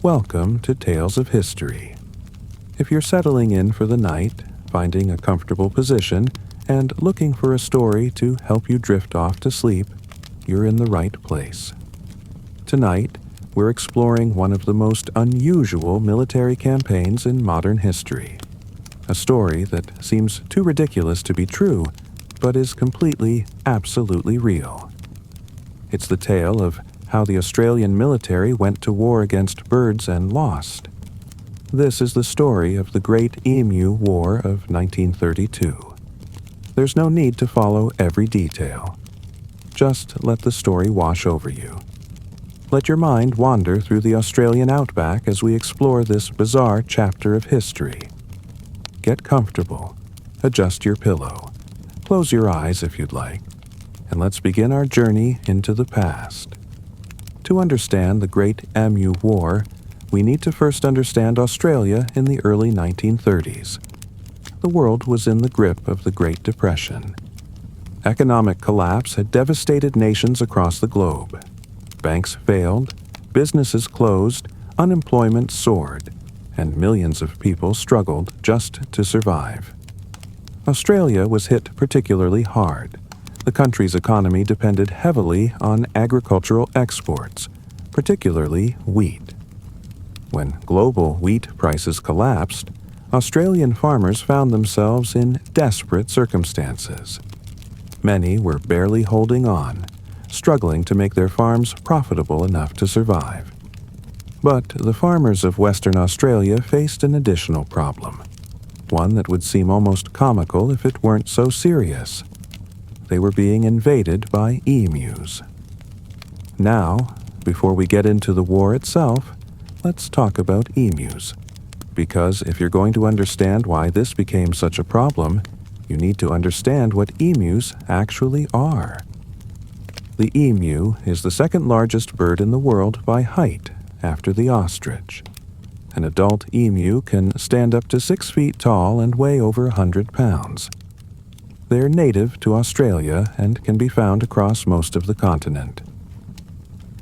Welcome to Tales of History. If you're settling in for the night, finding a comfortable position, and looking for a story to help you drift off to sleep, you're in the right place. Tonight, we're exploring one of the most unusual military campaigns in modern history. A story that seems too ridiculous to be true, but is completely, absolutely real. It's the tale of how the Australian military went to war against birds and lost. This is the story of the Great Emu War of 1932. There's no need to follow every detail. Just let the story wash over you. Let your mind wander through the Australian outback as we explore this bizarre chapter of history. Get comfortable. Adjust your pillow. Close your eyes if you'd like. And let's begin our journey into the past. To understand the Great Emu War, we need to first understand Australia in the early 1930s. The world was in the grip of the Great Depression. Economic collapse had devastated nations across the globe. Banks failed, businesses closed, unemployment soared, and millions of people struggled just to survive. Australia was hit particularly hard. The country's economy depended heavily on agricultural exports, particularly wheat. When global wheat prices collapsed, Australian farmers found themselves in desperate circumstances. Many were barely holding on, struggling to make their farms profitable enough to survive. But the farmers of Western Australia faced an additional problem, one that would seem almost comical if it weren't so serious. They were being invaded by emus. Now, before we get into the war itself, let's talk about emus. Because if you're going to understand why this became such a problem, you need to understand what emus actually are. The emu is the second largest bird in the world by height, after the ostrich. An adult emu can stand up to 6 feet tall and weigh over 100 pounds. They're native to Australia and can be found across most of the continent.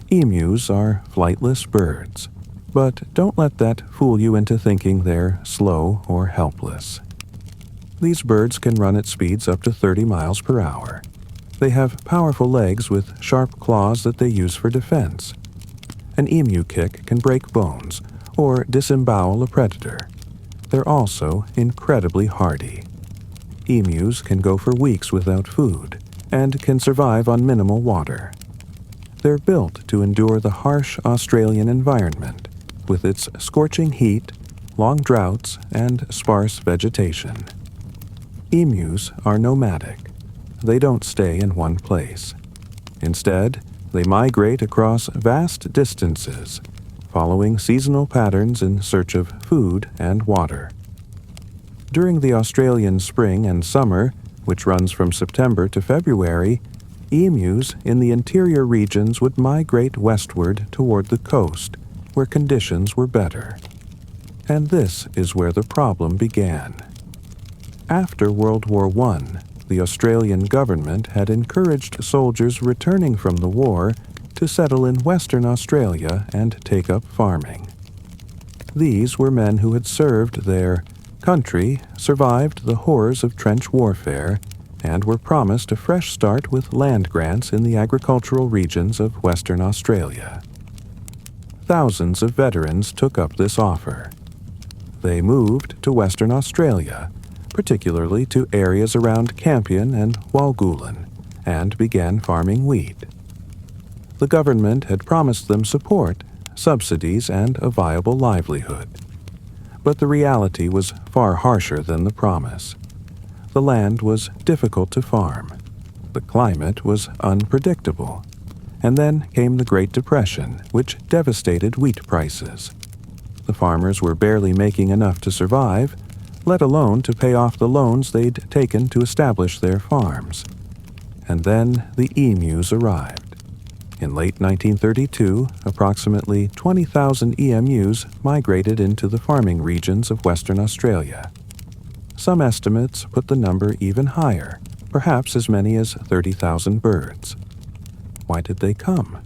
Emus are flightless birds, but don't let that fool you into thinking they're slow or helpless. These birds can run at speeds up to 30 miles per hour. They have powerful legs with sharp claws that they use for defense. An emu kick can break bones or disembowel a predator. They're also incredibly hardy. Emus can go for weeks without food and can survive on minimal water. They're built to endure the harsh Australian environment, with its scorching heat, long droughts, and sparse vegetation. Emus are nomadic. They don't stay in one place. Instead, they migrate across vast distances, following seasonal patterns in search of food and water. During the Australian spring and summer, which runs from September to February, emus in the interior regions would migrate westward toward the coast, where conditions were better. And this is where the problem began. After World War I, the Australian government had encouraged soldiers returning from the war to settle in Western Australia and take up farming. These were men who had served their country, survived the horrors of trench warfare, and were promised a fresh start with land grants in the agricultural regions of Western Australia. Thousands of veterans took up this offer. They moved to Western Australia, particularly to areas around Campion and Walgoolan, and began farming wheat. The government had promised them support, subsidies, and a viable livelihood. But the reality was far harsher than the promise. The land was difficult to farm. The climate was unpredictable. And then came the Great Depression, which devastated wheat prices. The farmers were barely making enough to survive, let alone to pay off the loans they'd taken to establish their farms. And then the emus arrived. In late 1932, approximately 20,000 emus migrated into the farming regions of Western Australia. Some estimates put the number even higher, perhaps as many as 30,000 birds. Why did they come?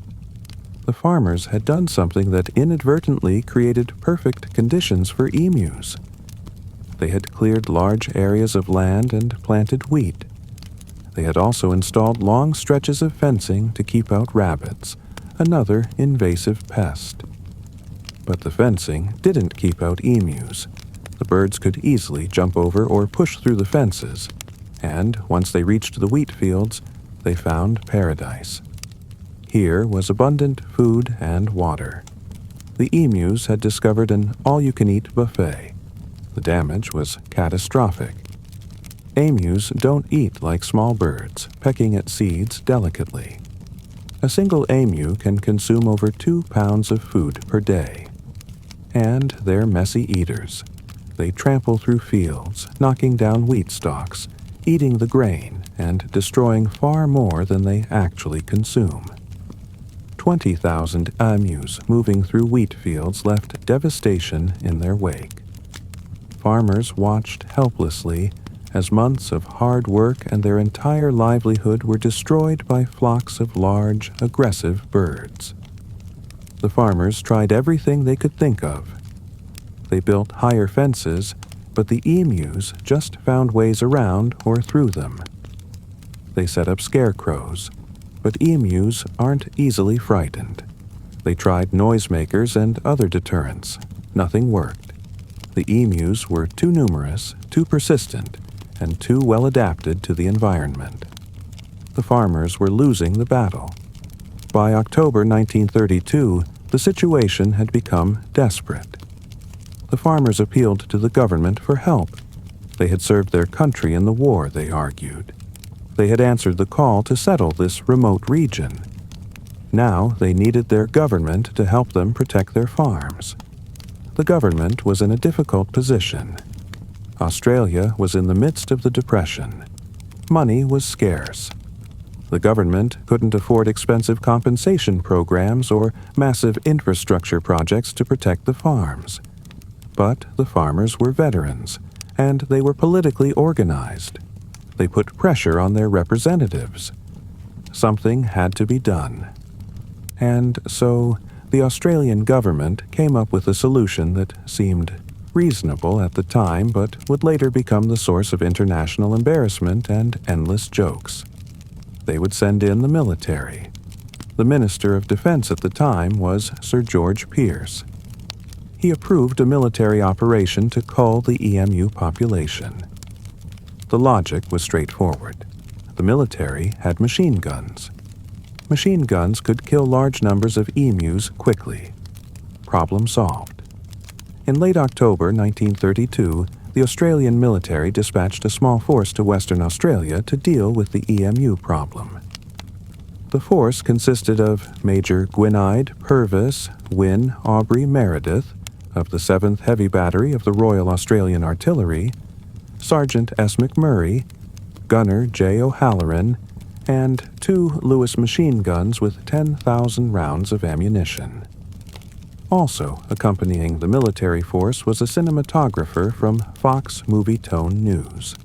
the farmers had done something that inadvertently created perfect conditions for emus. They had cleared large areas of land and planted wheat. They had also installed long stretches of fencing to keep out rabbits, another invasive pest. But the fencing didn't keep out emus. The birds could easily jump over or push through the fences, and once they reached the wheat fields, they found paradise. Here was abundant food and water. The emus had discovered an all-you-can-eat buffet. The damage was catastrophic. Emus don't eat like small birds, pecking at seeds delicately. A single emu can consume over 2 pounds of food per day. And they're messy eaters. They trample through fields, knocking down wheat stalks, eating the grain, and destroying far more than they actually consume. 20,000 emus moving through wheat fields left devastation in their wake. Farmers watched helplessly as months of hard work and their entire livelihood were destroyed by flocks of large, aggressive birds. The farmers tried everything they could think of. They built higher fences, but the emus just found ways around or through them. They set up scarecrows, but emus aren't easily frightened. They tried noisemakers and other deterrents. Nothing worked. The emus were too numerous, too persistent, and too well adapted to the environment. The farmers were losing the battle. By October 1932, the situation had become desperate. The farmers appealed to the government for help. They had served their country in the war, they argued. They had answered the call to settle this remote region. Now they needed their government to help them protect their farms. The government was in a difficult position. Australia was in the midst of the Depression. Money was scarce. The government couldn't afford expensive compensation programs or massive infrastructure projects to protect the farms. But the farmers were veterans, and they were politically organized. They put pressure on their representatives. Something had to be done. And so the Australian government came up with a solution that seemed reasonable at the time but would later become the source of international embarrassment and endless jokes. They would send in the military. The Minister of Defense at the time was Sir George Pearce. He approved a military operation to cull the emu population. The logic was straightforward. The military had machine guns. Machine guns could kill large numbers of emus quickly. Problem solved. In late October 1932, the Australian military dispatched a small force to Western Australia to deal with the emu problem. The force consisted of Major Gwynide Purvis Wynne Aubrey Meredith of the 7th Heavy Battery of the Royal Australian Artillery, Sergeant S. McMurray, Gunner J. O'Halloran, and 2 Lewis machine guns with 10,000 rounds of ammunition. Also accompanying the military force was a cinematographer from Fox Movietone News.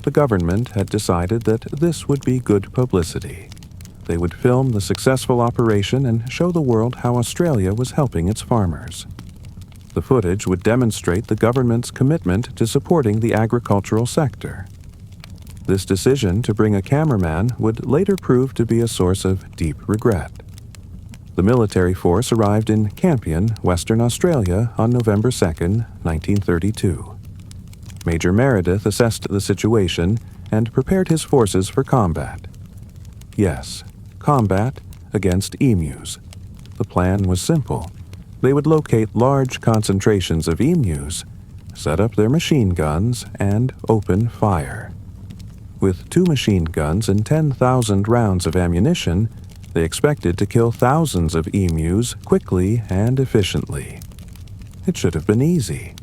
The government had decided that this would be good publicity. They would film the successful operation and show the world how Australia was helping its farmers. The footage would demonstrate the government's commitment to supporting the agricultural sector. This decision to bring a cameraman would later prove to be a source of deep regret. The military force arrived in Campion, Western Australia on November 2, 1932. Major Meredith assessed the situation and prepared his forces for combat. Yes, combat against emus. The plan was simple. They would locate large concentrations of emus, set up their machine guns, and open fire. With 2 machine guns and 10,000 rounds of ammunition, they expected to kill thousands of emus quickly and efficiently. It should have been easy.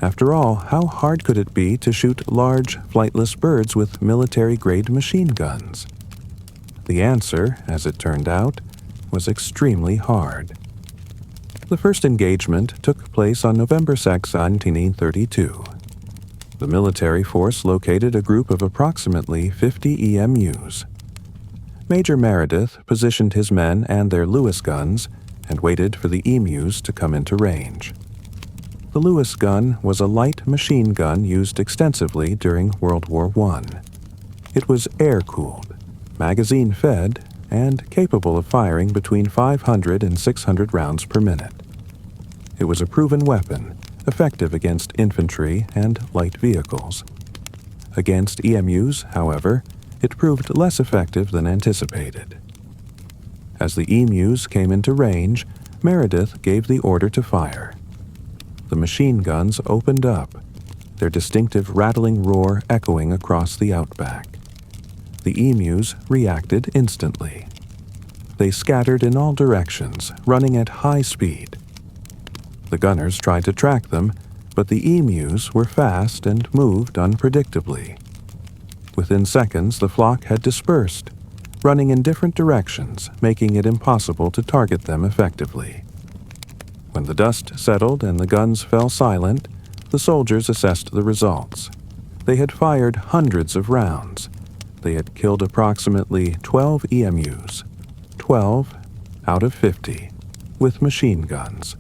After all, how hard could it be to shoot large, flightless birds with military-grade machine guns? The answer, as it turned out, was extremely hard. The first engagement took place on November 6, 1932. The military force located a group of approximately 50 emus. Major Meredith positioned his men and their Lewis guns and waited for the emus to come into range. The Lewis gun was a light machine gun used extensively during World War I. It was air-cooled, magazine-fed, and capable of firing between 500 and 600 rounds per minute. It was a proven weapon, effective against infantry and light vehicles. Against emus, however, it proved less effective than anticipated. As the emus came into range, Meredith gave the order to fire. The machine guns opened up, their distinctive rattling roar echoing across the outback. The emus reacted instantly. They scattered in all directions, running at high speed. The gunners tried to track them, but the emus were fast and moved unpredictably. Within seconds, the flock had dispersed, running in different directions, making it impossible to target them effectively. When the dust settled and the guns fell silent, the soldiers assessed the results. They had fired hundreds of rounds. They had killed approximately 12 emus, 12 out of 50, with machine guns.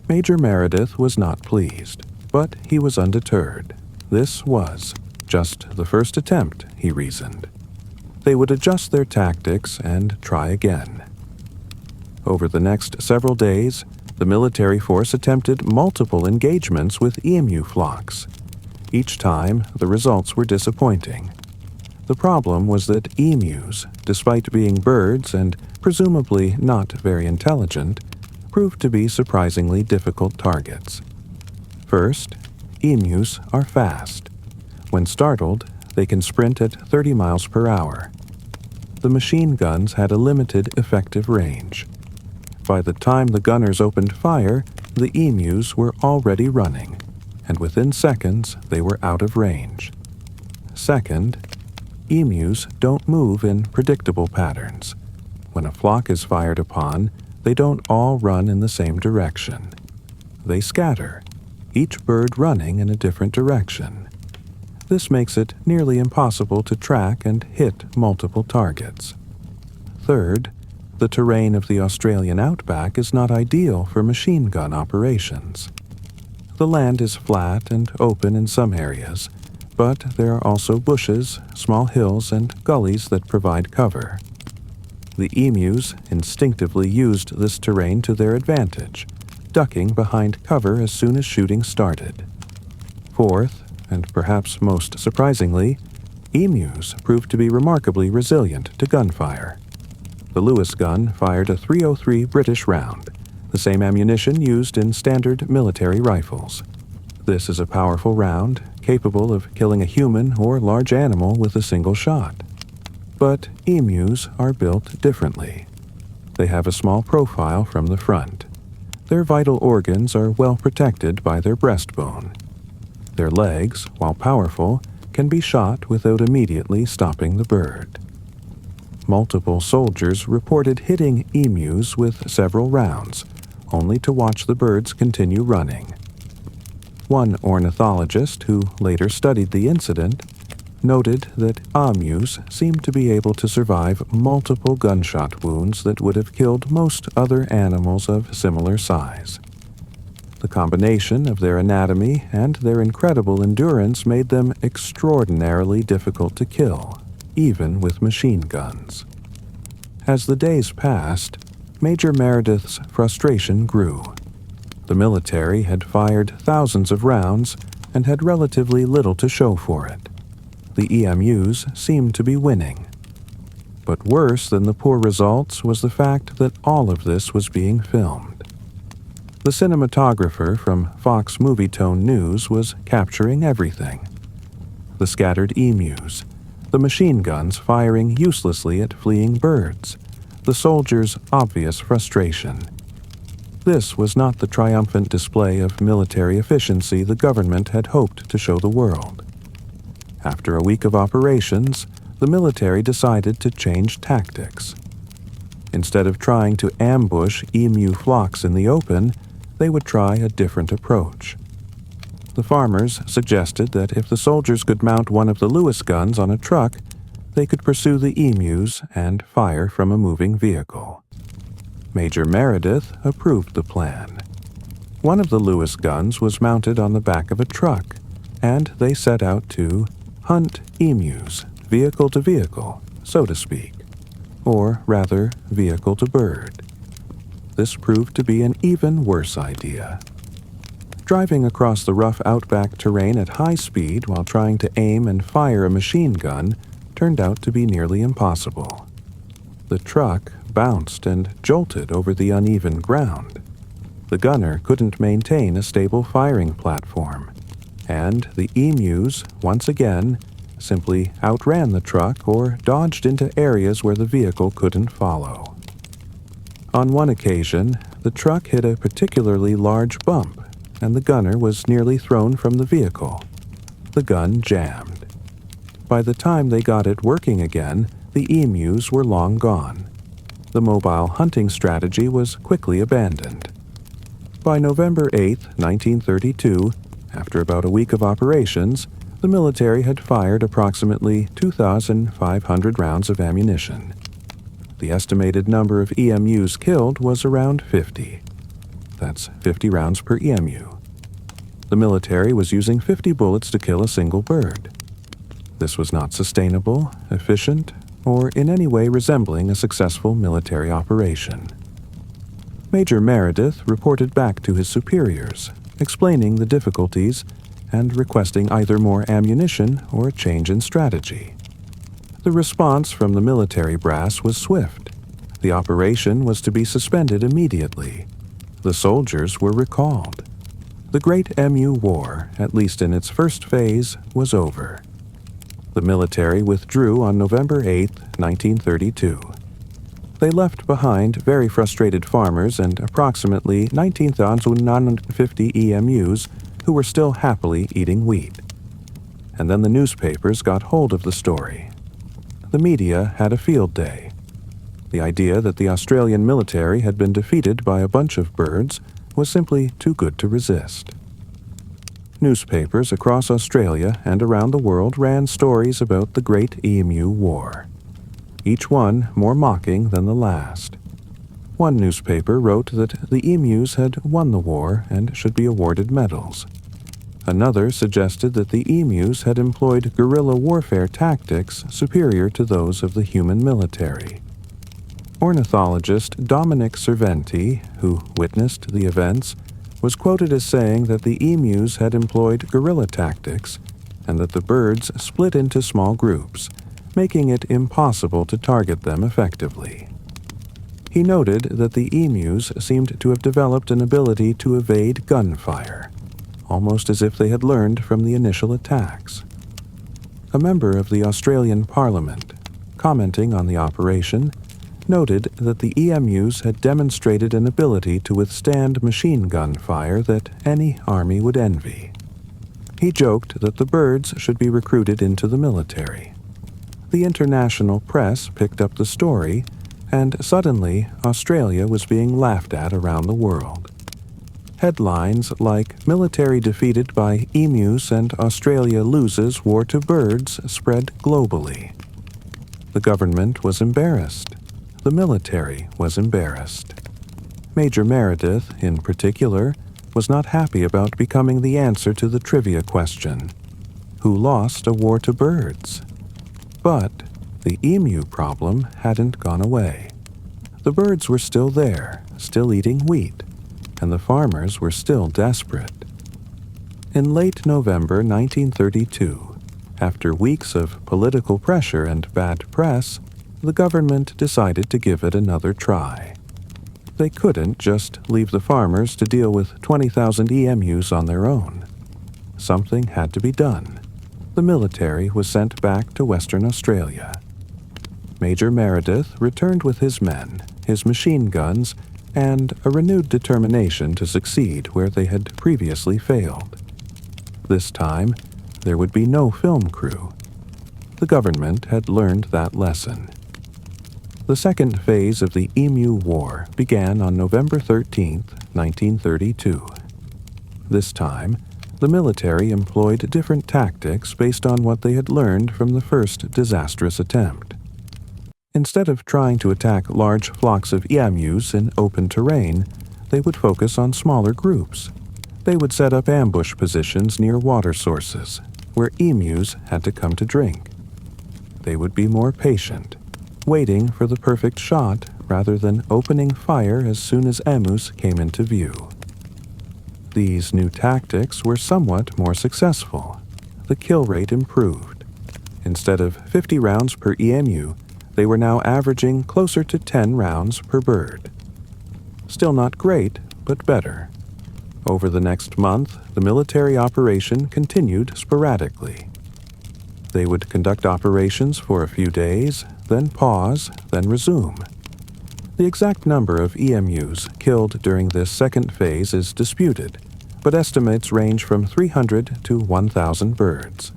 Major Meredith was not pleased, but he was undeterred. This was just the first attempt, he reasoned. They would adjust their tactics and try again. Over the next several days, the military force attempted multiple engagements with emu flocks. Each time, the results were disappointing. The problem was that emus, despite being birds and presumably not very intelligent, proved to be surprisingly difficult targets. First, emus are fast. When startled, they can sprint at 30 miles per hour. The machine guns had a limited effective range. By the time the gunners opened fire, the emus were already running, and within seconds they were out of range. Second, emus don't move in predictable patterns. When a flock is fired upon, they don't all run in the same direction. They scatter, each bird running in a different direction. This makes it nearly impossible to track and hit multiple targets. Third, the terrain of the Australian outback is not ideal for machine gun operations. The land is flat and open in some areas, but there are also bushes, small hills, and gullies that provide cover. The emus instinctively used this terrain to their advantage, ducking behind cover as soon as shooting started. Fourth, and perhaps most surprisingly, emus proved to be remarkably resilient to gunfire. The Lewis gun fired a .303 British round, the same ammunition used in standard military rifles. This is a powerful round, capable of killing a human or large animal with a single shot. But emus are built differently. They have a small profile from the front. Their vital organs are well protected by their breastbone. Their legs, while powerful, can be shot without immediately stopping the bird. Multiple soldiers reported hitting emus with several rounds, only to watch the birds continue running. One ornithologist, who later studied the incident, noted that emus seemed to be able to survive multiple gunshot wounds that would have killed most other animals of similar size. The combination of their anatomy and their incredible endurance made them extraordinarily difficult to kill, even with machine guns. As the days passed, Major Meredith's frustration grew. The military had fired thousands of rounds and had relatively little to show for it. The emus seemed to be winning. But worse than the poor results was the fact that all of this was being filmed. The cinematographer from Fox Movietone News was capturing everything. The scattered emus, the machine guns firing uselessly at fleeing birds, the soldiers' obvious frustration. This was not the triumphant display of military efficiency the government had hoped to show the world. After a week of operations, the military decided to change tactics. Instead of trying to ambush emu flocks in the open, they would try a different approach. The farmers suggested that if the soldiers could mount one of the Lewis guns on a truck, they could pursue the emus and fire from a moving vehicle. Major Meredith approved the plan. One of the Lewis guns was mounted on the back of a truck, and they set out to hunt emus, vehicle to vehicle, so to speak, or rather, vehicle to bird. This proved to be an even worse idea. Driving across the rough outback terrain at high speed while trying to aim and fire a machine gun turned out to be nearly impossible. The truck bounced and jolted over the uneven ground. The gunner couldn't maintain a stable firing platform, and the emus, once again, simply outran the truck or dodged into areas where the vehicle couldn't follow. On one occasion, the truck hit a particularly large bump, and the gunner was nearly thrown from the vehicle. The gun jammed. By the time they got it working again, the emus were long gone. The mobile hunting strategy was quickly abandoned. By November 8, 1932, after about a week of operations, the military had fired approximately 2,500 rounds of ammunition. The estimated number of emus killed was around 50. That's 50 rounds per emu. The military was using 50 bullets to kill a single bird. This was not sustainable, efficient, or in any way resembling a successful military operation. Major Meredith reported back to his superiors, explaining the difficulties and requesting either more ammunition or a change in strategy. The response from the military brass was swift. The operation was to be suspended immediately. The soldiers were recalled. The Great Emu War, at least in its first phase, was over. The military withdrew on November 8, 1932. They left behind very frustrated farmers and approximately 19,950 emus who were still happily eating wheat. And then the newspapers got hold of the story. The media had a field day. The idea that the Australian military had been defeated by a bunch of birds was simply too good to resist. Newspapers across Australia and around the world ran stories about the Great Emu War, each one more mocking than the last. One newspaper wrote that the emus had won the war and should be awarded medals. Another suggested that the emus had employed guerrilla warfare tactics superior to those of the human military. Ornithologist Dominic Cerventi, who witnessed the events, was quoted as saying that the emus had employed guerrilla tactics and that the birds split into small groups, making it impossible to target them effectively. He noted that the emus seemed to have developed an ability to evade gunfire, almost as if they had learned from the initial attacks. A member of the Australian Parliament, commenting on the operation, noted that the emus had demonstrated an ability to withstand machine gun fire that any army would envy. He joked that the birds should be recruited into the military. The international press picked up the story, and suddenly Australia was being laughed at around the world. Headlines like "Military defeated by emus and Australia loses war to birds" spread globally. The government was embarrassed. The military was embarrassed. Major Meredith, in particular, was not happy about becoming the answer to the trivia question, who lost a war to birds? But the emu problem hadn't gone away. The birds were still there, still eating wheat, and the farmers were still desperate. In late November 1932, after weeks of political pressure and bad press, the government decided to give it another try. They couldn't just leave the farmers to deal with 20,000 emus on their own. Something had to be done. The military was sent back to Western Australia. Major Meredith returned with his men, his machine guns, and a renewed determination to succeed where they had previously failed. This time, there would be no film crew. The government had learned that lesson. The second phase of the Emu War began on November 13, 1932. This time, The military employed different tactics based on what they had learned from the first disastrous attempt. Instead of trying to attack large flocks of emus in open terrain, they would focus on smaller groups. They would set up ambush positions near water sources, where emus had to come to drink. They would be more patient, waiting for the perfect shot rather than opening fire as soon as emus came into view. These new tactics were somewhat more successful. The kill rate improved. Instead of 50 rounds per emu, they were now averaging closer to 10 rounds per bird. Still not great, but better. Over the next month, the military operation continued sporadically. They would conduct operations for a few days, then pause, then resume. The exact number of emus killed during this second phase is disputed, but estimates range from 300 to 1,000 birds.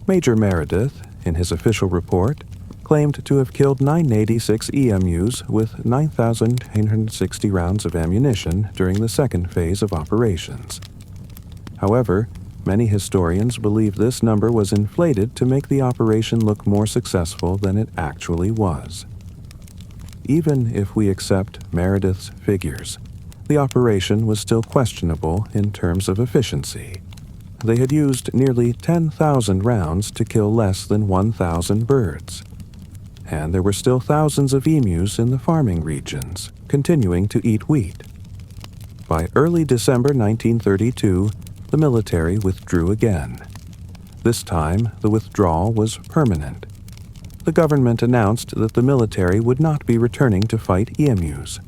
Major Meredith, in his official report, claimed to have killed 986 emus with 9,860 rounds of ammunition during the second phase of operations. However, many historians believe this number was inflated to make the operation look more successful than it actually was. Even if we accept Meredith's figures, the operation was still questionable in terms of efficiency. They had used nearly 10,000 rounds to kill less than 1,000 birds. And there were still thousands of emus in the farming regions, continuing to eat wheat. By early December 1932, the military withdrew again. This time, the withdrawal was permanent. The government announced that the military would not be returning to fight emus.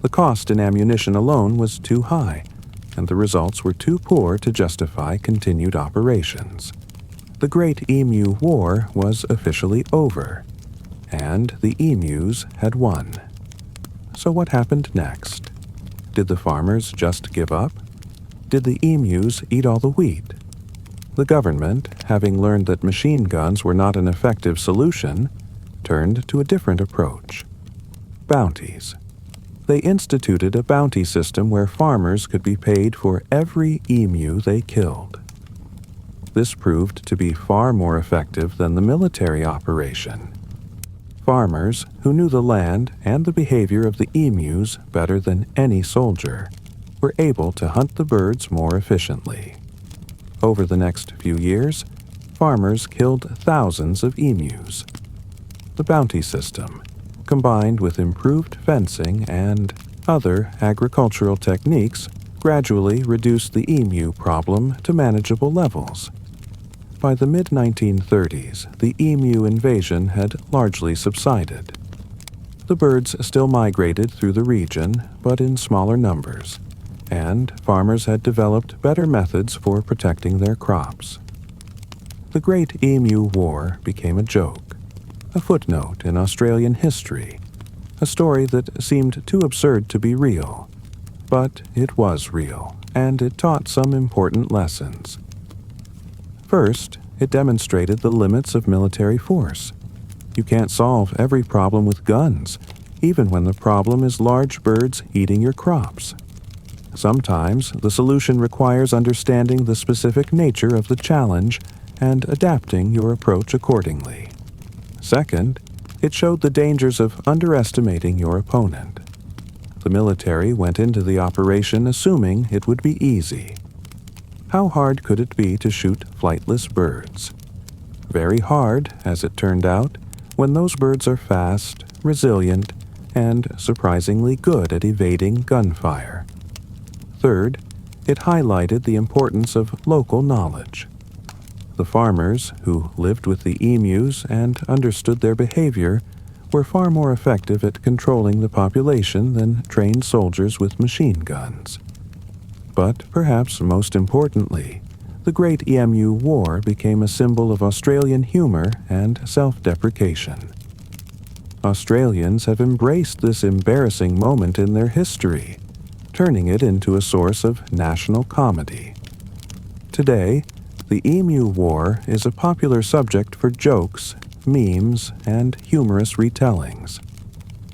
The cost in ammunition alone was too high, and the results were too poor to justify continued operations. The Great Emu War was officially over, and the emus had won. So what happened next? Did the farmers just give up? Did the emus eat all the wheat? The government, having learned that machine guns were not an effective solution, turned to a different approach: bounties. They instituted a bounty system where farmers could be paid for every emu they killed. This proved to be far more effective than the military operation. Farmers, who knew the land and the behavior of the emus better than any soldier, were able to hunt the birds more efficiently. Over the next few years, farmers killed thousands of emus. The bounty system, combined with improved fencing and other agricultural techniques, gradually reduced the emu problem to manageable levels. By the mid-1930s, the emu invasion had largely subsided. The birds still migrated through the region, but in smaller numbers, and farmers had developed better methods for protecting their crops. The Great Emu War became a joke, a footnote in Australian history, a story that seemed too absurd to be real. But it was real, and it taught some important lessons. First, it demonstrated the limits of military force. You can't solve every problem with guns, even when the problem is large birds eating your crops. Sometimes the solution requires understanding the specific nature of the challenge and adapting your approach accordingly. Second, it showed the dangers of underestimating your opponent. The military went into the operation assuming it would be easy. How hard could it be to shoot flightless birds? Very hard, as it turned out, when those birds are fast, resilient, and surprisingly good at evading gunfire. Third, it highlighted the importance of local knowledge. The farmers, who lived with the emus and understood their behavior, were far more effective at controlling the population than trained soldiers with machine guns. But perhaps most importantly, the Great Emu War became a symbol of Australian humor and self-deprecation. Australians have embraced this embarrassing moment in their history, turning it into a source of national comedy. Today, the Emu War is a popular subject for jokes, memes, and humorous retellings.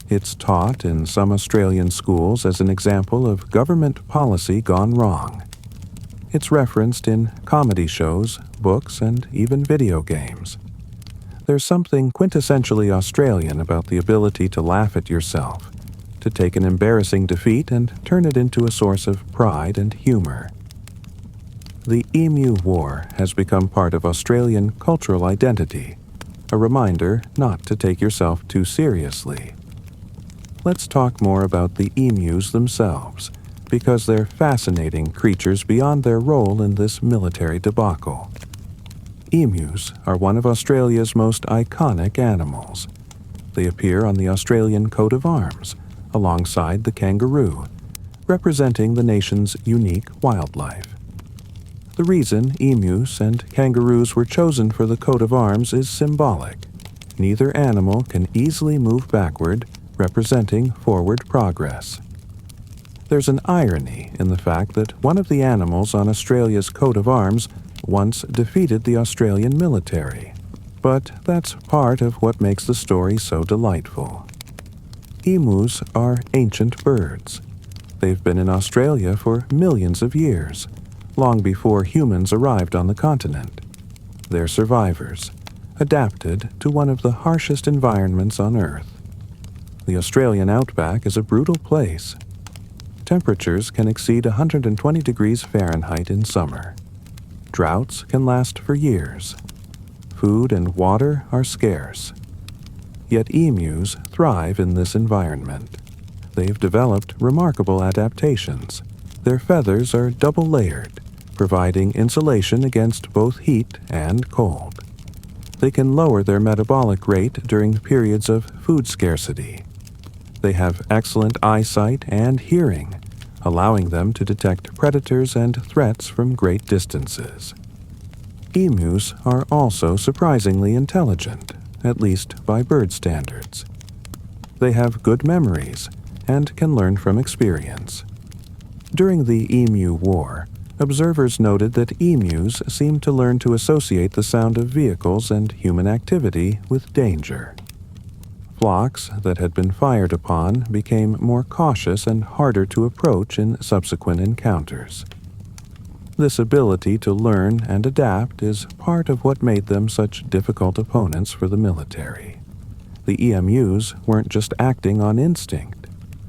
It's taught in some Australian schools as an example of government policy gone wrong. It's referenced in comedy shows, books, and even video games. There's something quintessentially Australian about the ability to laugh at yourself, to take an embarrassing defeat and turn it into a source of pride and humor. The Emu War has become part of Australian cultural identity, a reminder not to take yourself too seriously. Let's talk more about the emus themselves, because they're fascinating creatures beyond their role in this military debacle. Emus are one of Australia's most iconic animals. They appear on the Australian coat of arms, alongside the kangaroo, representing the nation's unique wildlife. The reason emus and kangaroos were chosen for the coat of arms is symbolic. Neither animal can easily move backward, representing forward progress. There's an irony in the fact that one of the animals on Australia's coat of arms once defeated the Australian military, but that's part of what makes the story so delightful. Emus are ancient birds. They've been in Australia for millions of years, long before humans arrived on the continent. They're survivors, adapted to one of the harshest environments on Earth. The Australian outback is a brutal place. Temperatures can exceed 120 degrees Fahrenheit in summer. Droughts can last for years. Food and water are scarce. Yet emus thrive in this environment. They've developed remarkable adaptations. Their feathers are double-layered, providing insulation against both heat and cold. They can lower their metabolic rate during periods of food scarcity. They have excellent eyesight and hearing, allowing them to detect predators and threats from great distances. Emus are also surprisingly intelligent, at least by bird standards. They have good memories and can learn from experience. During the Emu War, observers noted that emus seemed to learn to associate the sound of vehicles and human activity with danger. Flocks that had been fired upon became more cautious and harder to approach in subsequent encounters. This ability to learn and adapt is part of what made them such difficult opponents for the military. The emus weren't just acting on instinct.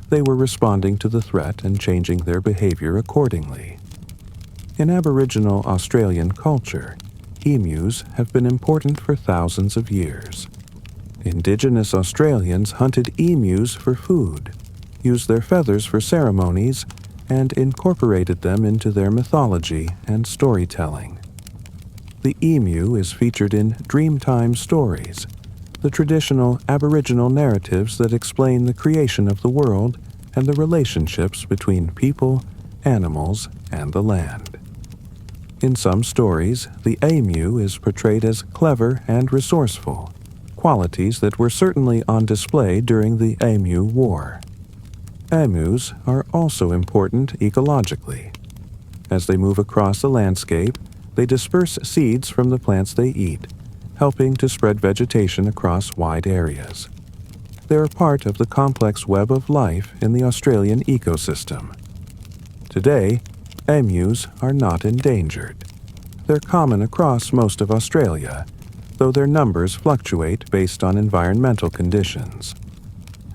They were responding to the threat and changing their behavior accordingly. In Aboriginal Australian culture, emus have been important for thousands of years. Indigenous Australians hunted emus for food, used their feathers for ceremonies, and incorporated them into their mythology and storytelling. The emu is featured in Dreamtime stories, the traditional Aboriginal narratives that explain the creation of the world and the relationships between people, animals, and the land. In some stories, the emu is portrayed as clever and resourceful, qualities that were certainly on display during the Emu War. Emus are also important ecologically. As they move across the landscape, they disperse seeds from the plants they eat, helping to spread vegetation across wide areas. They're part of the complex web of life in the Australian ecosystem. Today, emus are not endangered. They're common across most of Australia, though their numbers fluctuate based on environmental conditions.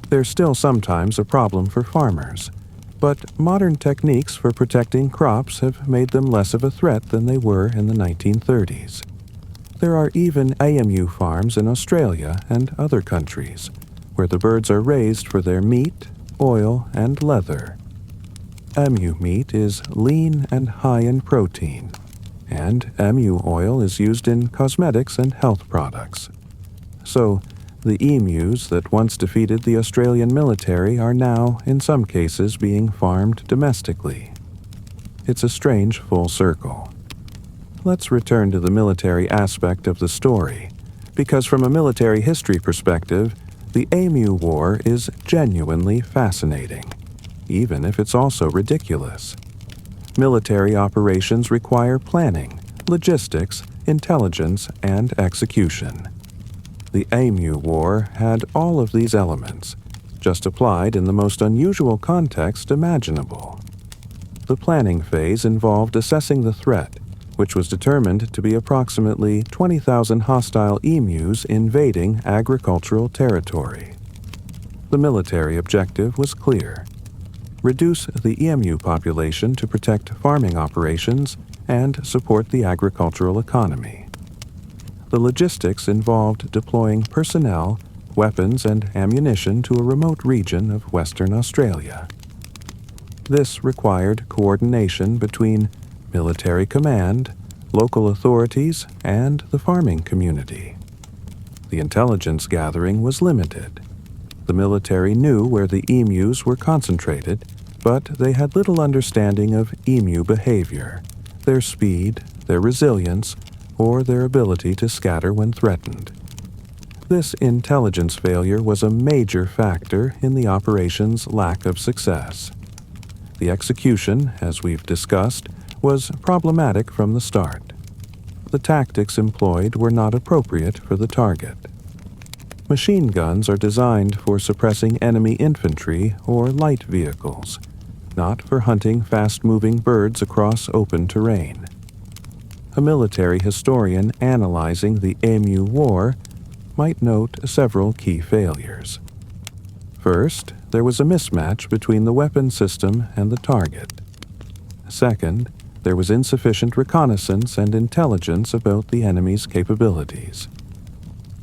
They're still sometimes a problem for farmers, but modern techniques for protecting crops have made them less of a threat than they were in the 1930s. There are even emu farms in Australia and other countries, where the birds are raised for their meat, oil, and leather. Emu meat is lean and high in protein, and emu oil is used in cosmetics and health products. So, the emus that once defeated the Australian military are now, in some cases, being farmed domestically. It's a strange full circle. Let's return to the military aspect of the story, because from a military history perspective, the Emu War is genuinely fascinating, even if it's also ridiculous. Military operations require planning, logistics, intelligence, and execution. The Emu War had all of these elements, just applied in the most unusual context imaginable. the planning phase involved assessing the threat, which was determined to be approximately 20,000 hostile emus invading agricultural territory. The military objective was clear: reduce the emu population to protect farming operations and support the agricultural economy. The logistics involved deploying personnel, weapons, and ammunition to a remote region of Western Australia. This required coordination between military command, local authorities, and the farming community. The intelligence gathering was limited. The military knew where the emus were concentrated, but they had little understanding of emu behavior, their speed, their resilience, or their ability to scatter when threatened. This intelligence failure was a major factor in the operation's lack of success. The execution, as we've discussed, was problematic from the start. The tactics employed were not appropriate for the target. Machine guns are designed for suppressing enemy infantry or light vehicles, not for hunting fast-moving birds across open terrain. A military historian analyzing the Emu War might note several key failures. First, there was a mismatch between the weapon system and the target. Second, there was insufficient reconnaissance and intelligence about the enemy's capabilities.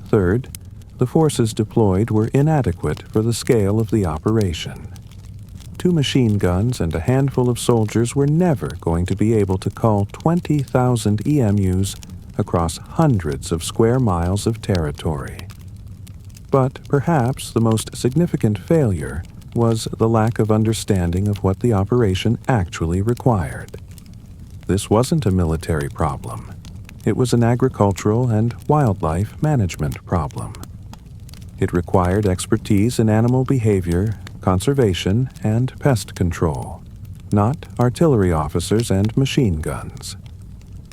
Third, the forces deployed were inadequate for the scale of the operation. 2 machine guns and a handful of soldiers were never going to be able to cull 20,000 emus across hundreds of square miles of territory. But perhaps the most significant failure was the lack of understanding of what the operation actually required. This wasn't a military problem. It was an agricultural and wildlife management problem. It required expertise in animal behavior, conservation, and pest control, not artillery officers and machine guns.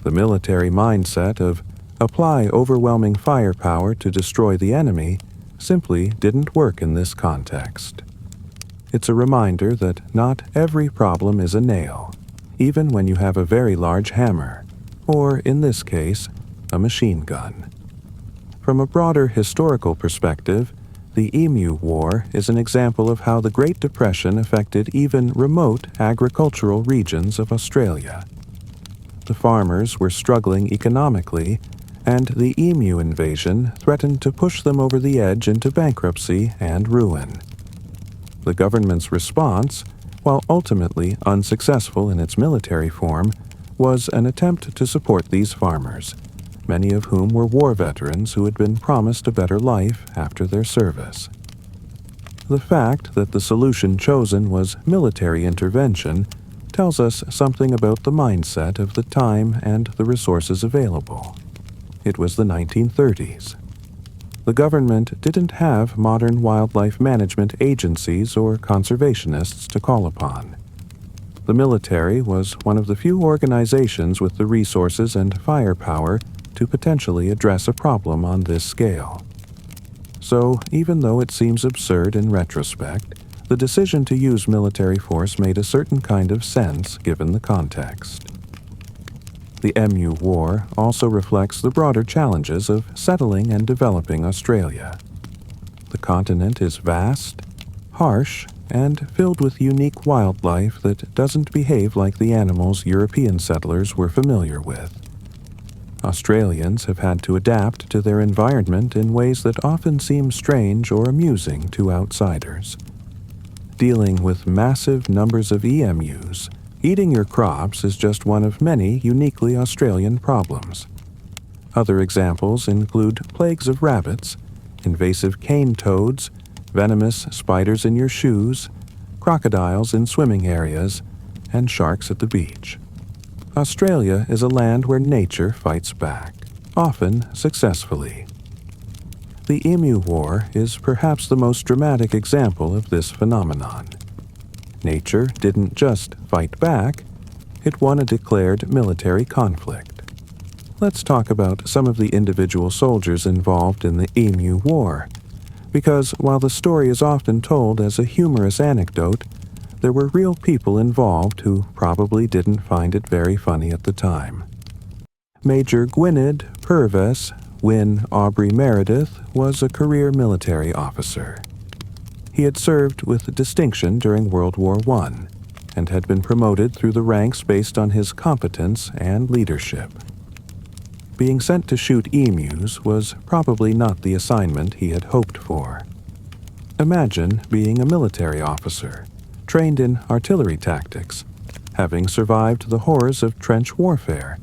The military mindset of apply overwhelming firepower to destroy the enemy simply didn't work in this context. It's a reminder that not every problem is a nail, even when you have a very large hammer, or in this case, a machine gun. From a broader historical perspective, the Emu War is an example of how the Great Depression affected even remote agricultural regions of Australia. The farmers were struggling economically, and the emu invasion threatened to push them over the edge into bankruptcy and ruin. The government's response, while ultimately unsuccessful in its military form, was an attempt to support these farmers, many of whom were war veterans who had been promised a better life after their service. The fact that the solution chosen was military intervention tells us something about the mindset of the time and the resources available. It was the 1930s. The government didn't have modern wildlife management agencies or conservationists to call upon. The military was one of the few organizations with the resources and firepower to potentially address a problem on this scale. So, even though it seems absurd in retrospect, the decision to use military force made a certain kind of sense given the context. The Emu War also reflects the broader challenges of settling and developing Australia. The continent is vast, harsh, and filled with unique wildlife that doesn't behave like the animals European settlers were familiar with. Australians have had to adapt to their environment in ways that often seem strange or amusing to outsiders. Dealing with massive numbers of emus, eating your crops is just one of many uniquely Australian problems. Other examples include plagues of rabbits, invasive cane toads, venomous spiders in your shoes, crocodiles in swimming areas, and sharks at the beach. Australia is a land where nature fights back, often successfully. The Emu War is perhaps the most dramatic example of this phenomenon. Nature didn't just fight back, it won a declared military conflict. Let's talk about some of the individual soldiers involved in the Emu War, because while the story is often told as a humorous anecdote, there were real people involved who probably didn't find it very funny at the time. Major Gwynedd Purves Wynne Aubrey Meredith was a career military officer. He had served with distinction during World War I and had been promoted through the ranks based on his competence and leadership. Being sent to shoot emus was probably not the assignment he had hoped for. Imagine being a military officer, trained in artillery tactics, having survived the horrors of trench warfare,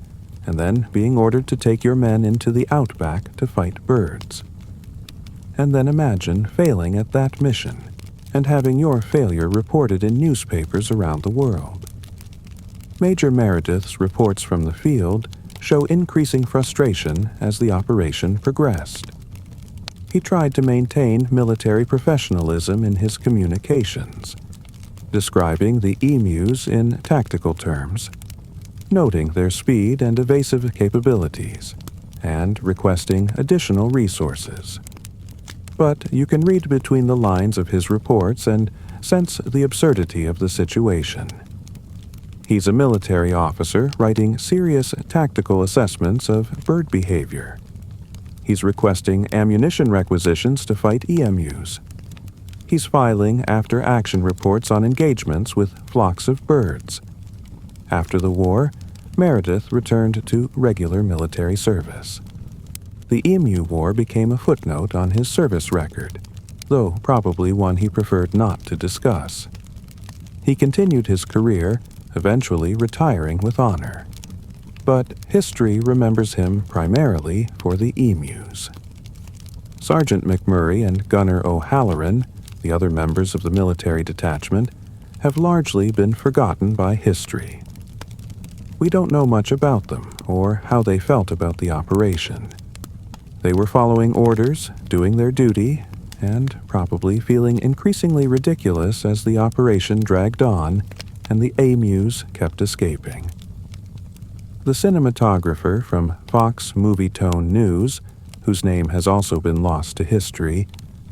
and then being ordered to take your men into the outback to fight birds. And then imagine failing at that mission and having your failure reported in newspapers around the world. Major Meredith's reports from the field show increasing frustration as the operation progressed. He tried to maintain military professionalism in his communications, describing the emus in tactical terms, noting their speed and evasive capabilities, and requesting additional resources. But you can read between the lines of his reports and sense the absurdity of the situation. He's a military officer writing serious tactical assessments of bird behavior. He's requesting ammunition requisitions to fight emus. He's filing after-action reports on engagements with flocks of birds. After the war, Meredith returned to regular military service. The Emu War became a footnote on his service record, though probably one he preferred not to discuss. He continued his career, eventually retiring with honor. But history remembers him primarily for the emus. Sergeant McMurray and Gunner O'Halloran, the other members of the military detachment, have largely been forgotten by history. We don't know much about them or how they felt about the operation. They were following orders, doing their duty, and probably feeling increasingly ridiculous as the operation dragged on and the emus kept escaping. The cinematographer from Fox Movietone News, whose name has also been lost to history,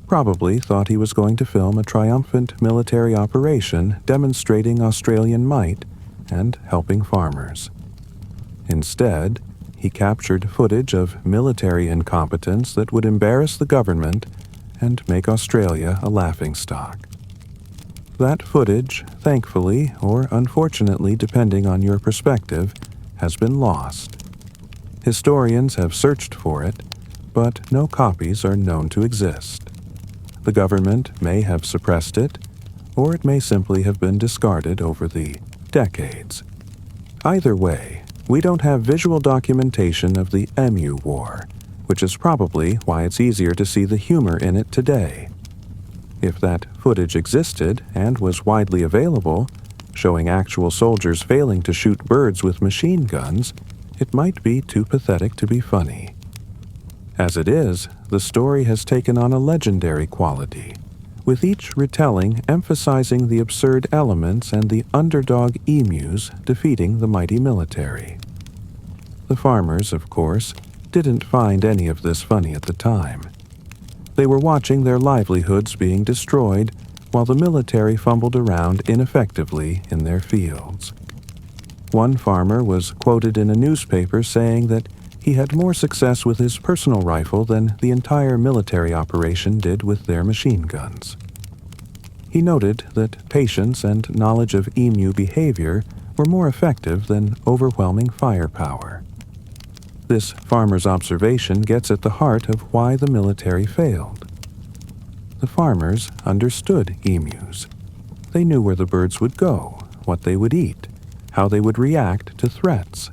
probably thought he was going to film a triumphant military operation demonstrating Australian might and helping farmers. Instead, he captured footage of military incompetence that would embarrass the government and make Australia a laughingstock. That footage, thankfully or unfortunately depending on your perspective, has been lost. Historians have searched for it, but no copies are known to exist. The government may have suppressed it, or it may simply have been discarded over the decades. Either way, we don't have visual documentation of the Emu War, which is probably why it's easier to see the humor in it today. If that footage existed and was widely available, showing actual soldiers failing to shoot birds with machine guns, it might be too pathetic to be funny. As it is, the story has taken on a legendary quality, with each retelling emphasizing the absurd elements and the underdog emus defeating the mighty military. The farmers, of course, didn't find any of this funny at the time. They were watching their livelihoods being destroyed while the military fumbled around ineffectively in their fields. One farmer was quoted in a newspaper saying that he had more success with his personal rifle than the entire military operation did with their machine guns. He noted that patience and knowledge of emu behavior were more effective than overwhelming firepower. This farmer's observation gets at the heart of why the military failed. The farmers understood emus. They knew where the birds would go, what they would eat, how they would react to threats.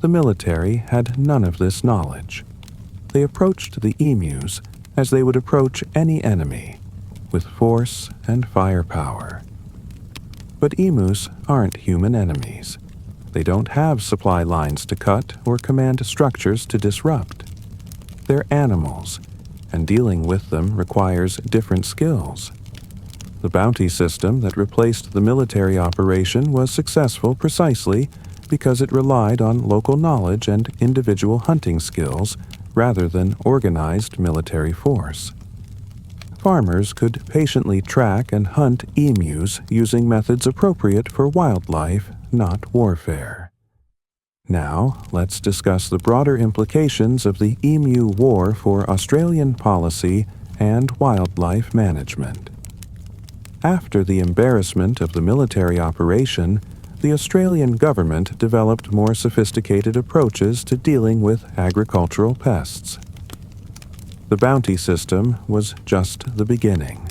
The military had none of this knowledge. They approached the emus as they would approach any enemy, with force and firepower. But emus aren't human enemies. They don't have supply lines to cut or command structures to disrupt. They're animals, and dealing with them requires different skills. The bounty system that replaced the military operation was successful precisely because it relied on local knowledge and individual hunting skills rather than organized military force. farmers could patiently track and hunt emus using methods appropriate for wildlife, not warfare. Now, let's discuss the broader implications of the Emu War for Australian policy and wildlife management. After the embarrassment of the military operation, the Australian government developed more sophisticated approaches to dealing with agricultural pests. The bounty system was just the beginning.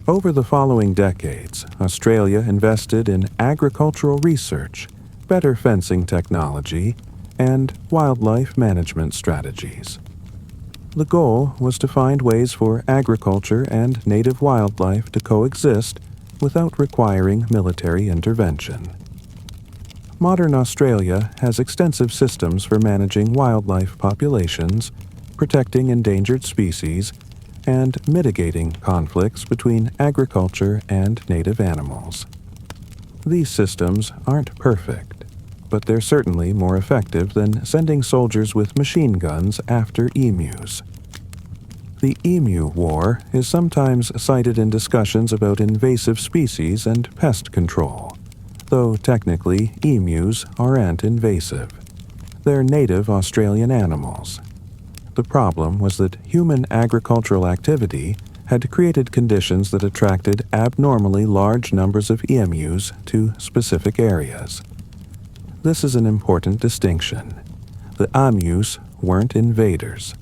Over the following decades, Australia invested in agricultural research, better fencing technology, and wildlife management strategies. The goal was to find ways for agriculture and native wildlife to coexist without requiring military intervention. Modern Australia has extensive systems for managing wildlife populations, protecting endangered species, and mitigating conflicts between agriculture and native animals. These systems aren't perfect, but they're certainly more effective than sending soldiers with machine guns after emus. The Emu War is sometimes cited in discussions about invasive species and pest control, though technically emus aren't invasive. They're native Australian animals. The problem was that human agricultural activity had created conditions that attracted abnormally large numbers of emus to specific areas. This is an important distinction. The emus weren't invaders.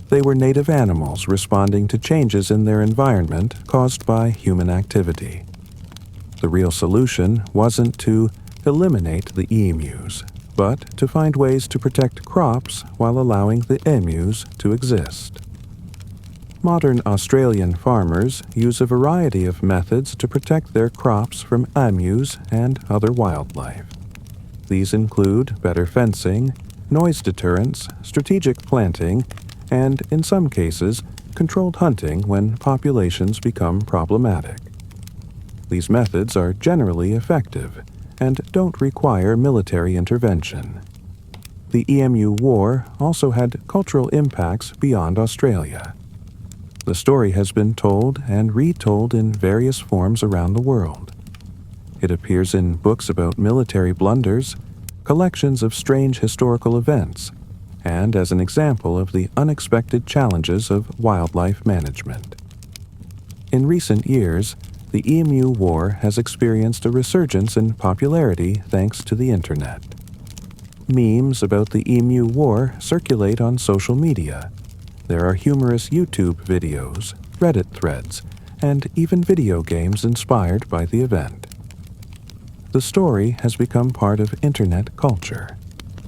They were native animals responding to changes in their environment caused by human activity. The real solution wasn't to eliminate the emus, but to find ways to protect crops while allowing the emus to exist. Modern Australian farmers use a variety of methods to protect their crops from emus and other wildlife. These include better fencing, noise deterrence, strategic planting, and, in some cases, controlled hunting when populations become problematic. These methods are generally effective and don't require military intervention. The Emu War also had cultural impacts beyond Australia. The story has been told and retold in various forms around the world. It appears in books about military blunders, collections of strange historical events, and as an example of the unexpected challenges of wildlife management. In recent years, the Emu War has experienced a resurgence in popularity thanks to the Internet. Memes about the Emu War circulate on social media. There are humorous YouTube videos, Reddit threads, and even video games inspired by the event. The story has become part of Internet culture,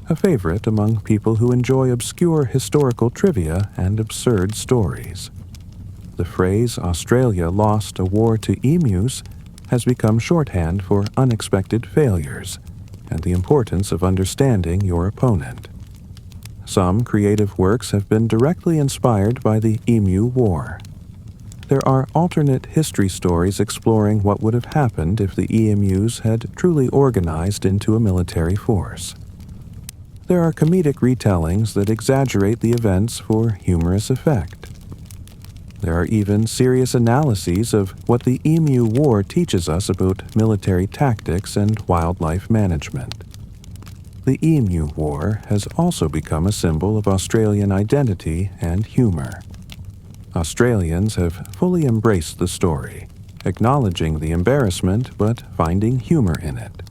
a favorite among people who enjoy obscure historical trivia and absurd stories. The phrase "Australia lost a war to emus" has become shorthand for unexpected failures and the importance of understanding your opponent. Some creative works have been directly inspired by the Emu War. There are alternate history stories exploring what would have happened if the emus had truly organized into a military force. There are comedic retellings that exaggerate the events for humorous effect. There are even serious analyses of what the Emu War teaches us about military tactics and wildlife management. The Emu War has also become a symbol of Australian identity and humor. Australians have fully embraced the story, acknowledging the embarrassment but finding humor in it.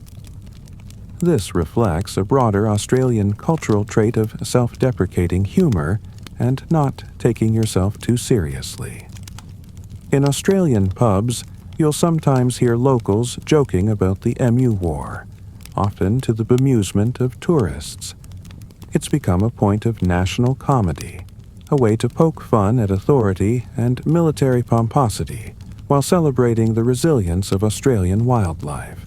This reflects a broader Australian cultural trait of self-deprecating humor and not taking yourself too seriously. In Australian pubs, you'll sometimes hear locals joking about the Emu War, often to the bemusement of tourists. It's become a point of national comedy, a way to poke fun at authority and military pomposity while celebrating the resilience of Australian wildlife.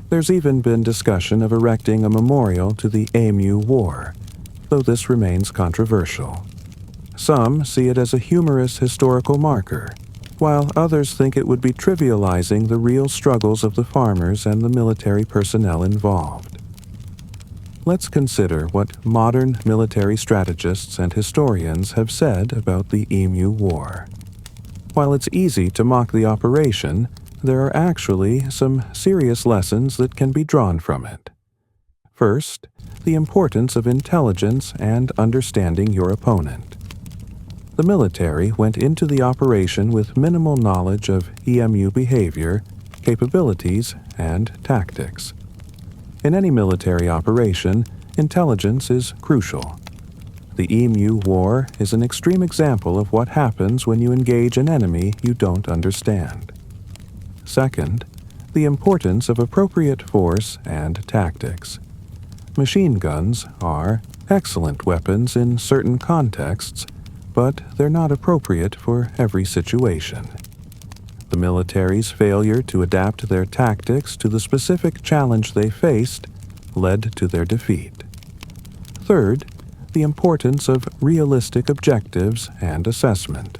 There's even been discussion of erecting a memorial to the Emu War, though this remains controversial. Some see it as a humorous historical marker, while others think it would be trivializing the real struggles of the farmers and the military personnel involved. Let's consider what modern military strategists and historians have said about the Emu War. While it's easy to mock the operation, there are actually some serious lessons that can be drawn from it. First, the importance of intelligence and understanding your opponent. The military went into the operation with minimal knowledge of EMU behavior, capabilities, and tactics. In any military operation, intelligence is crucial. The Emu War is an extreme example of what happens when you engage an enemy you don't understand. Second, the importance of appropriate force and tactics. Machine guns are excellent weapons in certain contexts, but they're not appropriate for every situation. The military's failure to adapt their tactics to the specific challenge they faced led to their defeat. Third, the importance of realistic objectives and assessment.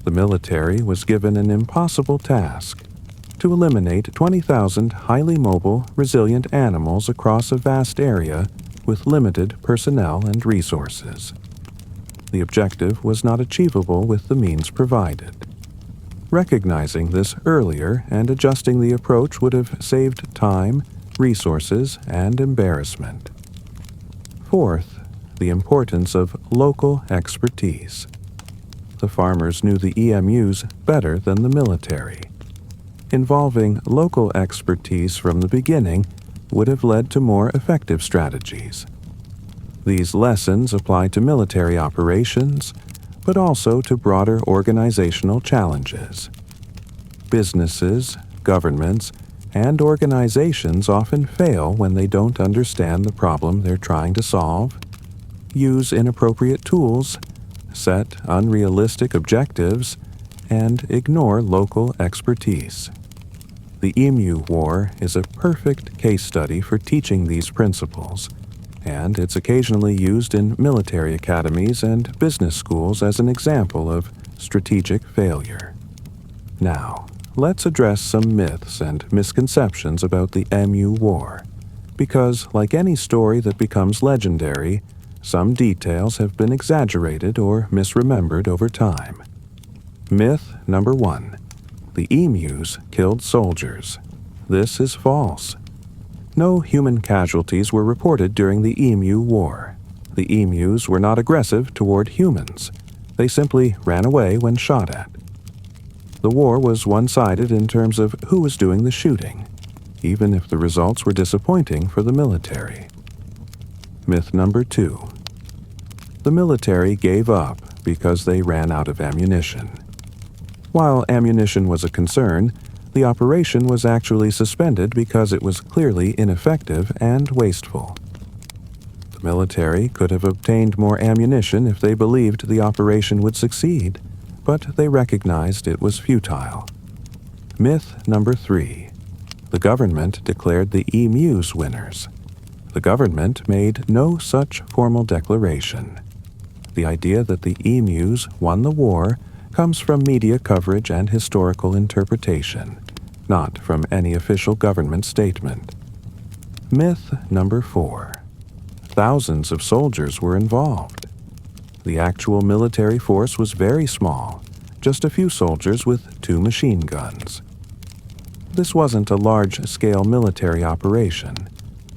The military was given an impossible task: to eliminate 20,000 highly mobile, resilient animals across a vast area with limited personnel and resources. The objective was not achievable with the means provided. Recognizing this earlier and adjusting the approach would have saved time, resources, and embarrassment. Fourth, the importance of local expertise. The farmers knew the EMUs better than the military. Involving local expertise from the beginning would have led to more effective strategies. These lessons apply to military operations, but also to broader organizational challenges. Businesses, governments, and organizations often fail when they don't understand the problem they're trying to solve, use inappropriate tools, set unrealistic objectives, and ignore local expertise. The Emu War is a perfect case study for teaching these principles, and it's occasionally used in military academies and business schools as an example of strategic failure. Now, let's address some myths and misconceptions about the Emu War, because, like any story that becomes legendary, some details have been exaggerated or misremembered over time. Myth number 1. The emus killed soldiers. This is false. No human casualties were reported during the Emu War. The emus were not aggressive toward humans. They simply ran away when shot at. The war was one-sided in terms of who was doing the shooting, even if the results were disappointing for the military. Myth number 2. The military gave up because they ran out of ammunition. While ammunition was a concern, the operation was actually suspended because it was clearly ineffective and wasteful. The military could have obtained more ammunition if they believed the operation would succeed, but they recognized it was futile. Myth number 3. The government declared the emus winners. The government made no such formal declaration. The idea that the emus won the war comes from media coverage and historical interpretation, not from any official government statement. Myth number 4. Thousands of soldiers were involved. The actual military force was very small, just a few soldiers with 2 machine guns. This wasn't a large-scale military operation.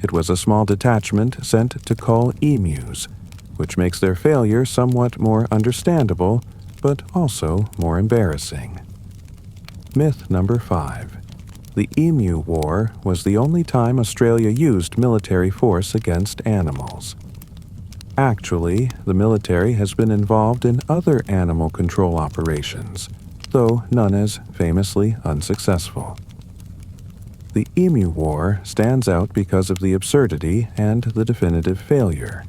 It was a small detachment sent to cull emus, which makes their failure somewhat more understandable, but also more embarrassing. Myth number 5. The Emu War was the only time Australia used military force against animals. Actually, the military has been involved in other animal control operations, though none as famously unsuccessful. The Emu War stands out because of the absurdity and the definitive failure,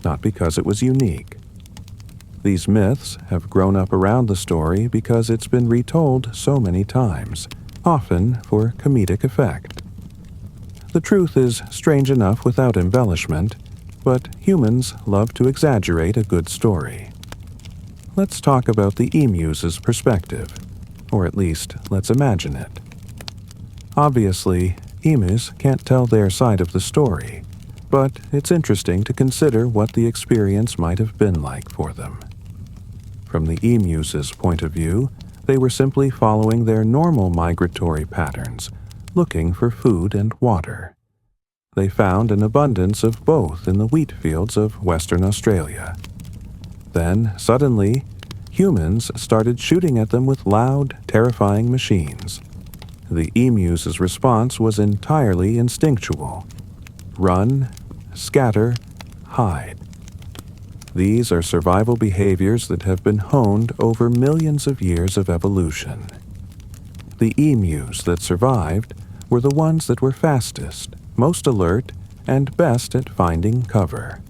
not because it was unique. These myths have grown up around the story because it's been retold so many times, often for comedic effect. The truth is strange enough without embellishment, but humans love to exaggerate a good story. Let's talk about the emus' perspective, or at least let's imagine it. Obviously, emus can't tell their side of the story, but it's interesting to consider what the experience might have been like for them. From the emus' point of view, they were simply following their normal migratory patterns, looking for food and water. They found an abundance of both in the wheat fields of Western Australia. Then, suddenly, humans started shooting at them with loud, terrifying machines. The emus' response was entirely instinctual. Run, scatter, hide. These are survival behaviors that have been honed over millions of years of evolution. The emus that survived were the ones that were fastest, most alert, and best at finding cover.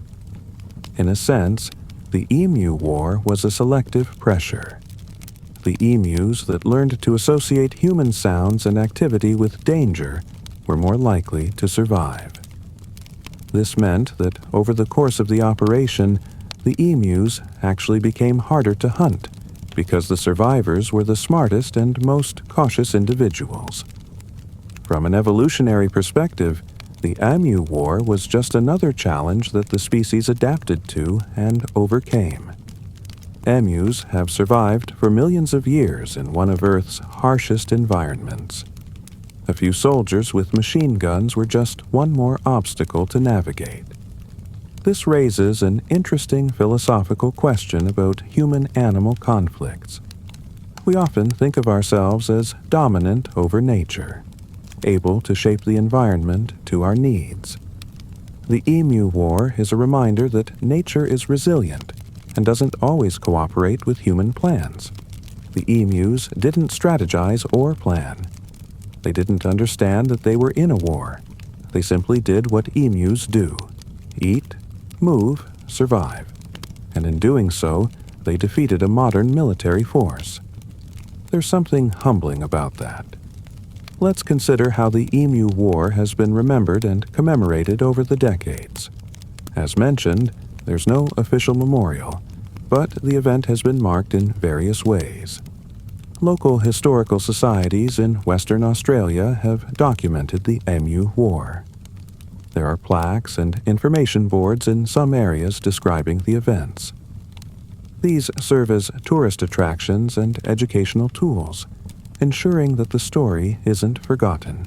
In a sense, the Emu War was a selective pressure. The emus that learned to associate human sounds and activity with danger were more likely to survive. This meant that over the course of the operation, the emus actually became harder to hunt because the survivors were the smartest and most cautious individuals. From an evolutionary perspective, the Emu War was just another challenge that the species adapted to and overcame. Emus have survived for millions of years in one of Earth's harshest environments. A few soldiers with machine guns were just one more obstacle to navigate. This raises an interesting philosophical question about human-animal conflicts. We often think of ourselves as dominant over nature, able to shape the environment to our needs. The Emu War is a reminder that nature is resilient and doesn't always cooperate with human plans. The emus didn't strategize or plan. They didn't understand that they were in a war. They simply did what emus do: eat, move, survive. And in doing so, they defeated a modern military force. There's something humbling about that. Let's consider how the Emu War has been remembered and commemorated over the decades. As mentioned, there's no official memorial, but the event has been marked in various ways. Local historical societies in Western Australia have documented the Emu War. There are plaques and information boards in some areas describing the events. These serve as tourist attractions and educational tools, ensuring that the story isn't forgotten.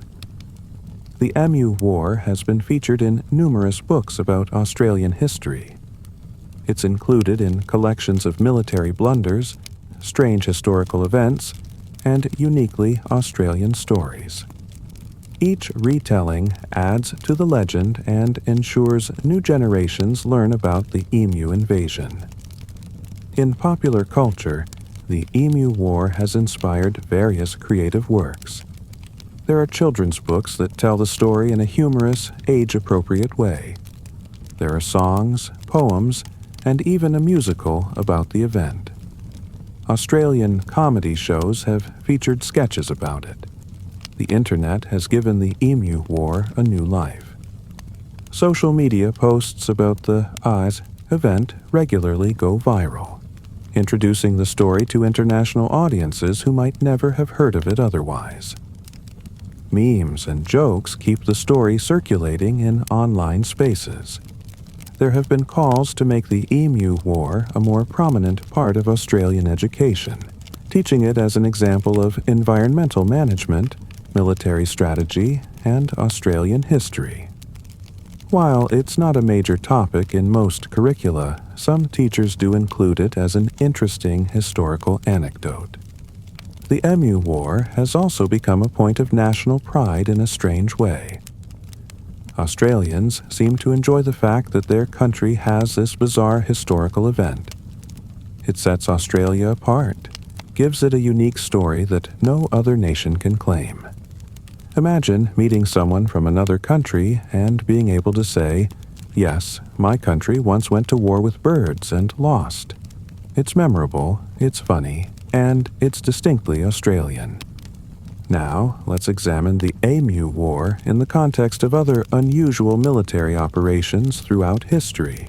The Emu War has been featured in numerous books about Australian history. It's included in collections of military blunders, strange historical events, and uniquely Australian stories. Each retelling adds to the legend and ensures new generations learn about the emu invasion. In popular culture, the Emu War has inspired various creative works. There are children's books that tell the story in a humorous, age-appropriate way. There are songs, poems, and even a musical about the event. Australian comedy shows have featured sketches about it. The internet has given the Emu War a new life. Social media posts about the Oz event regularly go viral, introducing the story to international audiences who might never have heard of it otherwise. Memes and jokes keep the story circulating in online spaces. There have been calls to make the Emu War a more prominent part of Australian education, teaching it as an example of environmental management, military strategy, and Australian history. While it's not a major topic in most curricula, some teachers do include it as an interesting historical anecdote. The Emu War has also become a point of national pride in a strange way. Australians seem to enjoy the fact that their country has this bizarre historical event. It sets Australia apart, gives it a unique story that no other nation can claim. Imagine meeting someone from another country and being able to say, "Yes, my country once went to war with birds and lost." It's memorable, it's funny, and it's distinctly Australian. Now, let's examine the Emu War in the context of other unusual military operations throughout history.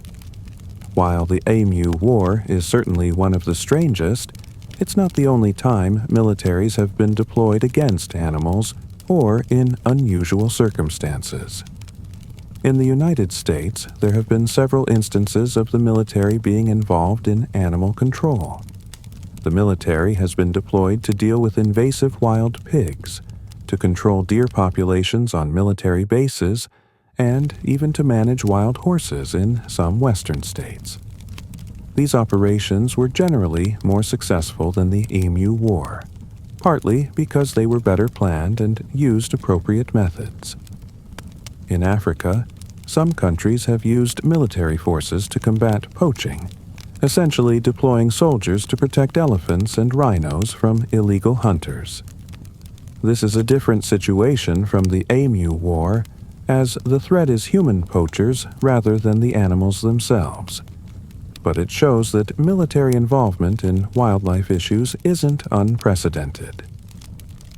While the Emu War is certainly one of the strangest, it's not the only time militaries have been deployed against animals or in unusual circumstances. In the United States, there have been several instances of the military being involved in animal control. The military has been deployed to deal with invasive wild pigs, to control deer populations on military bases, and even to manage wild horses in some western states. These operations were generally more successful than the Emu War, partly because they were better planned and used appropriate methods. In Africa, some countries have used military forces to combat poaching, essentially deploying soldiers to protect elephants and rhinos from illegal hunters. This is a different situation from the Emu War, as the threat is human poachers rather than the animals themselves. But it shows that military involvement in wildlife issues isn't unprecedented.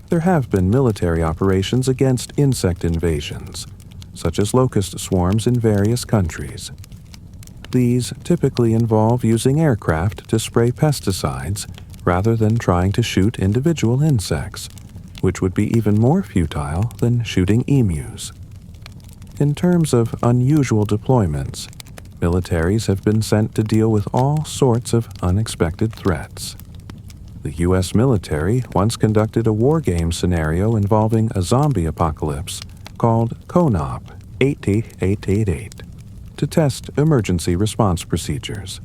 There have been military operations against insect invasions, such as locust swarms in various countries. These typically involve using aircraft to spray pesticides rather than trying to shoot individual insects, which would be even more futile than shooting emus. In terms of unusual deployments, militaries have been sent to deal with all sorts of unexpected threats. The U.S. military once conducted a war game scenario involving a zombie apocalypse called CONOP 88888 to test emergency response procedures.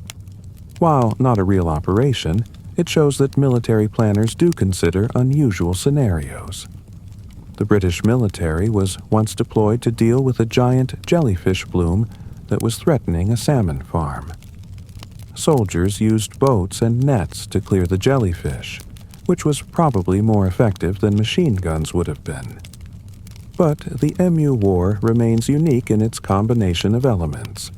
While not a real operation, it shows that military planners do consider unusual scenarios. The British military was once deployed to deal with a giant jellyfish bloom that was threatening a salmon farm. Soldiers used boats and nets to clear the jellyfish, which was probably more effective than machine guns would have been. But the Emu War remains unique in its combination of elements.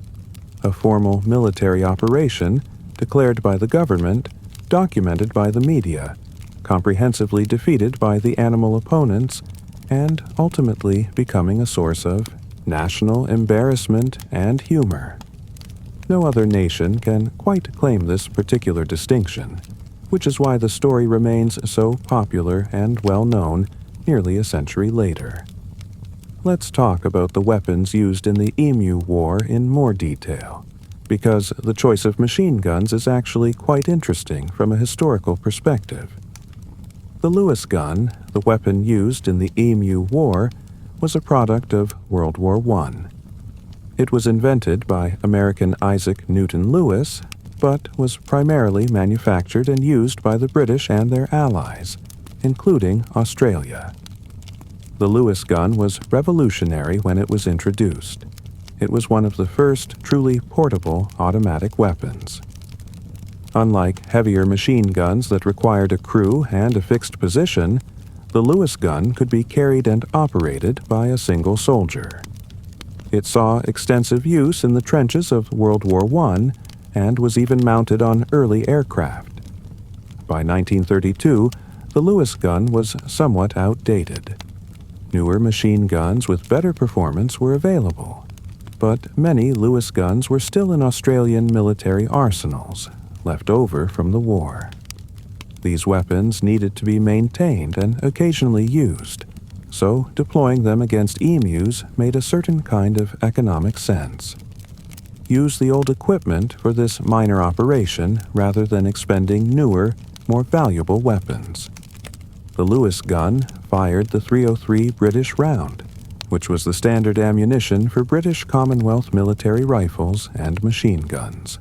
A formal military operation, declared by the government, documented by the media, comprehensively defeated by the animal opponents, and ultimately becoming a source of national embarrassment and humor. No other nation can quite claim this particular distinction, which is why the story remains so popular and well known nearly a century later. Let's talk about the weapons used in the Emu War in more detail, because the choice of machine guns is actually quite interesting from a historical perspective. The Lewis gun, the weapon used in the Emu War, was a product of World War I. It was invented by American Isaac Newton Lewis, but was primarily manufactured and used by the British and their allies, including Australia. The Lewis gun was revolutionary when it was introduced. It was one of the first truly portable automatic weapons. Unlike heavier machine guns that required a crew and a fixed position, the Lewis gun could be carried and operated by a single soldier. It saw extensive use in the trenches of World War I and was even mounted on early aircraft. By 1932, the Lewis gun was somewhat outdated. Newer machine guns with better performance were available, but many Lewis guns were still in Australian military arsenals, left over from the war. These weapons needed to be maintained and occasionally used, so deploying them against emus made a certain kind of economic sense. Use the old equipment for this minor operation rather than expending newer, more valuable weapons. The Lewis gun fired the .303 British round, which was the standard ammunition for British Commonwealth military rifles and machine guns.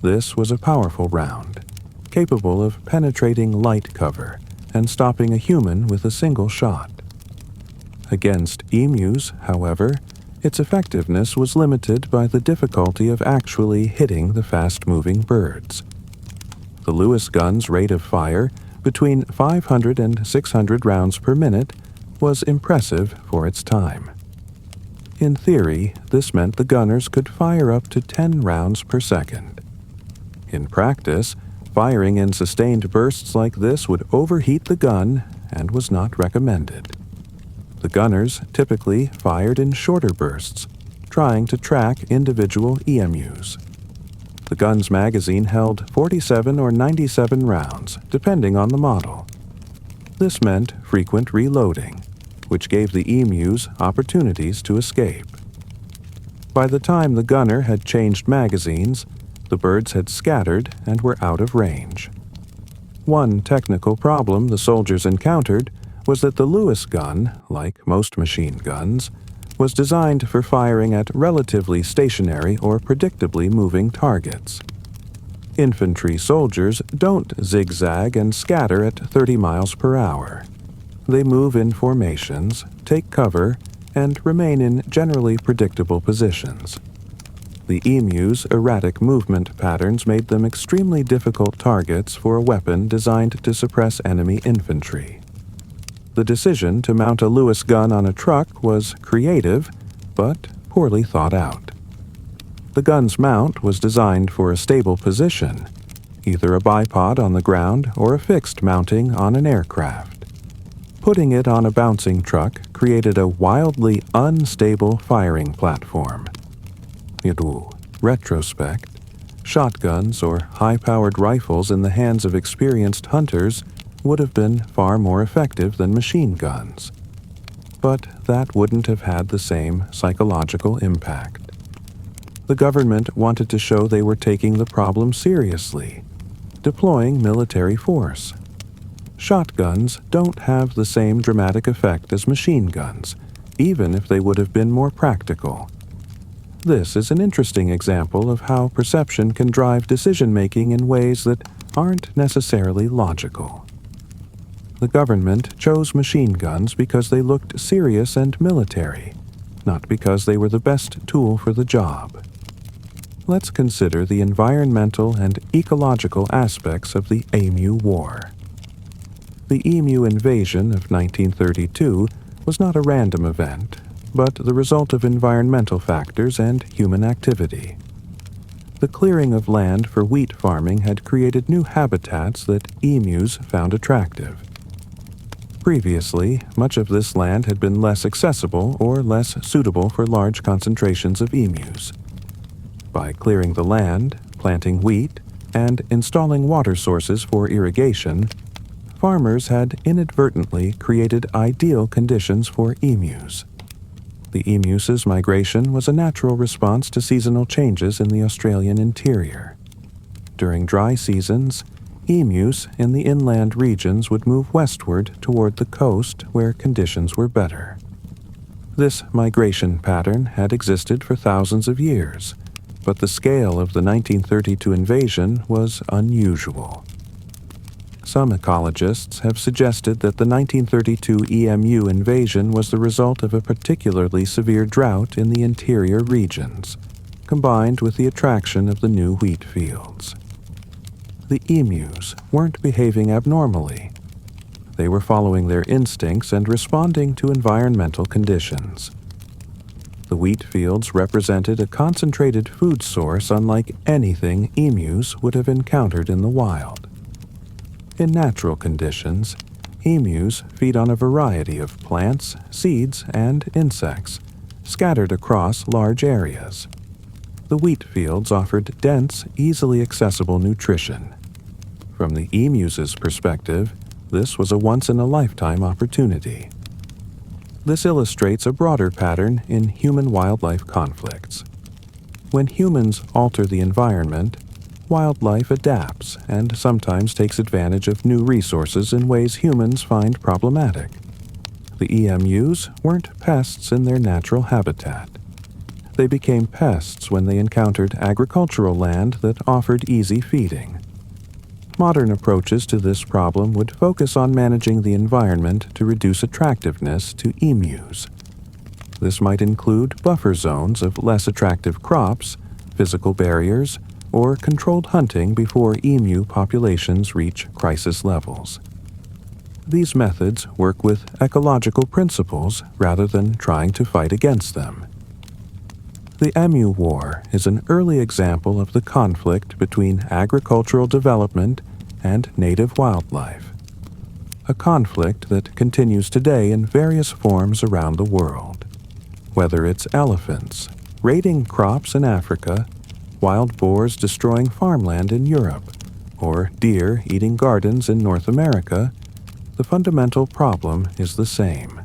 This was a powerful round, capable of penetrating light cover and stopping a human with a single shot. Against emus, however, its effectiveness was limited by the difficulty of actually hitting the fast-moving birds. The Lewis gun's rate of fire, between 500 and 600 rounds per minute, was impressive for its time. In theory, this meant the gunners could fire up to 10 rounds per second. In practice, firing in sustained bursts like this would overheat the gun and was not recommended. The gunners typically fired in shorter bursts, trying to track individual emus. The gun's magazine held 47 or 97 rounds, depending on the model. This meant frequent reloading, which gave the emus opportunities to escape. By the time the gunner had changed magazines, the birds had scattered and were out of range. One technical problem the soldiers encountered was that the Lewis gun, like most machine guns, was designed for firing at relatively stationary or predictably moving targets. Infantry soldiers don't zigzag and scatter at 30 miles per hour. They move in formations, take cover, and remain in generally predictable positions. The emu's erratic movement patterns made them extremely difficult targets for a weapon designed to suppress enemy infantry. The decision to mount a Lewis gun on a truck was creative, but poorly thought out. The gun's mount was designed for a stable position, either a bipod on the ground or a fixed mounting on an aircraft. Putting it on a bouncing truck created a wildly unstable firing platform. In retrospect, shotguns or high-powered rifles in the hands of experienced hunters would have been far more effective than machine guns. But that wouldn't have had the same psychological impact. The government wanted to show they were taking the problem seriously, deploying military force. Shotguns don't have the same dramatic effect as machine guns, even if they would have been more practical. This is an interesting example of how perception can drive decision-making in ways that aren't necessarily logical. The government chose machine guns because they looked serious and military, not because they were the best tool for the job. Let's consider the environmental and ecological aspects of the Emu War. The emu invasion of 1932 was not a random event, but the result of environmental factors and human activity. The clearing of land for wheat farming had created new habitats that emus found attractive. Previously, much of this land had been less accessible or less suitable for large concentrations of emus. By clearing the land, planting wheat, and installing water sources for irrigation, farmers had inadvertently created ideal conditions for emus. The emus' migration was a natural response to seasonal changes in the Australian interior. During dry seasons, emus in the inland regions would move westward toward the coast where conditions were better. This migration pattern had existed for thousands of years, but the scale of the 1932 invasion was unusual. Some ecologists have suggested that the 1932 EMU invasion was the result of a particularly severe drought in the interior regions, combined with the attraction of the new wheat fields. The emus weren't behaving abnormally. They were following their instincts and responding to environmental conditions. The wheat fields represented a concentrated food source unlike anything emus would have encountered in the wild. In natural conditions, emus feed on a variety of plants, seeds, and insects, scattered across large areas. The wheat fields offered dense, easily accessible nutrition. From the emu's perspective, this was a once-in-a-lifetime opportunity. This illustrates a broader pattern in human-wildlife conflicts. When humans alter the environment, wildlife adapts and sometimes takes advantage of new resources in ways humans find problematic. The emus weren't pests in their natural habitat. They became pests when they encountered agricultural land that offered easy feeding. Modern approaches to this problem would focus on managing the environment to reduce attractiveness to emus. This might include buffer zones of less attractive crops, physical barriers, or controlled hunting before emu populations reach crisis levels. These methods work with ecological principles rather than trying to fight against them. The Emu War is an early example of the conflict between agricultural development and native wildlife, a conflict that continues today in various forms around the world. Whether it's elephants raiding crops in Africa, wild boars destroying farmland in Europe, or deer eating gardens in North America, the fundamental problem is the same.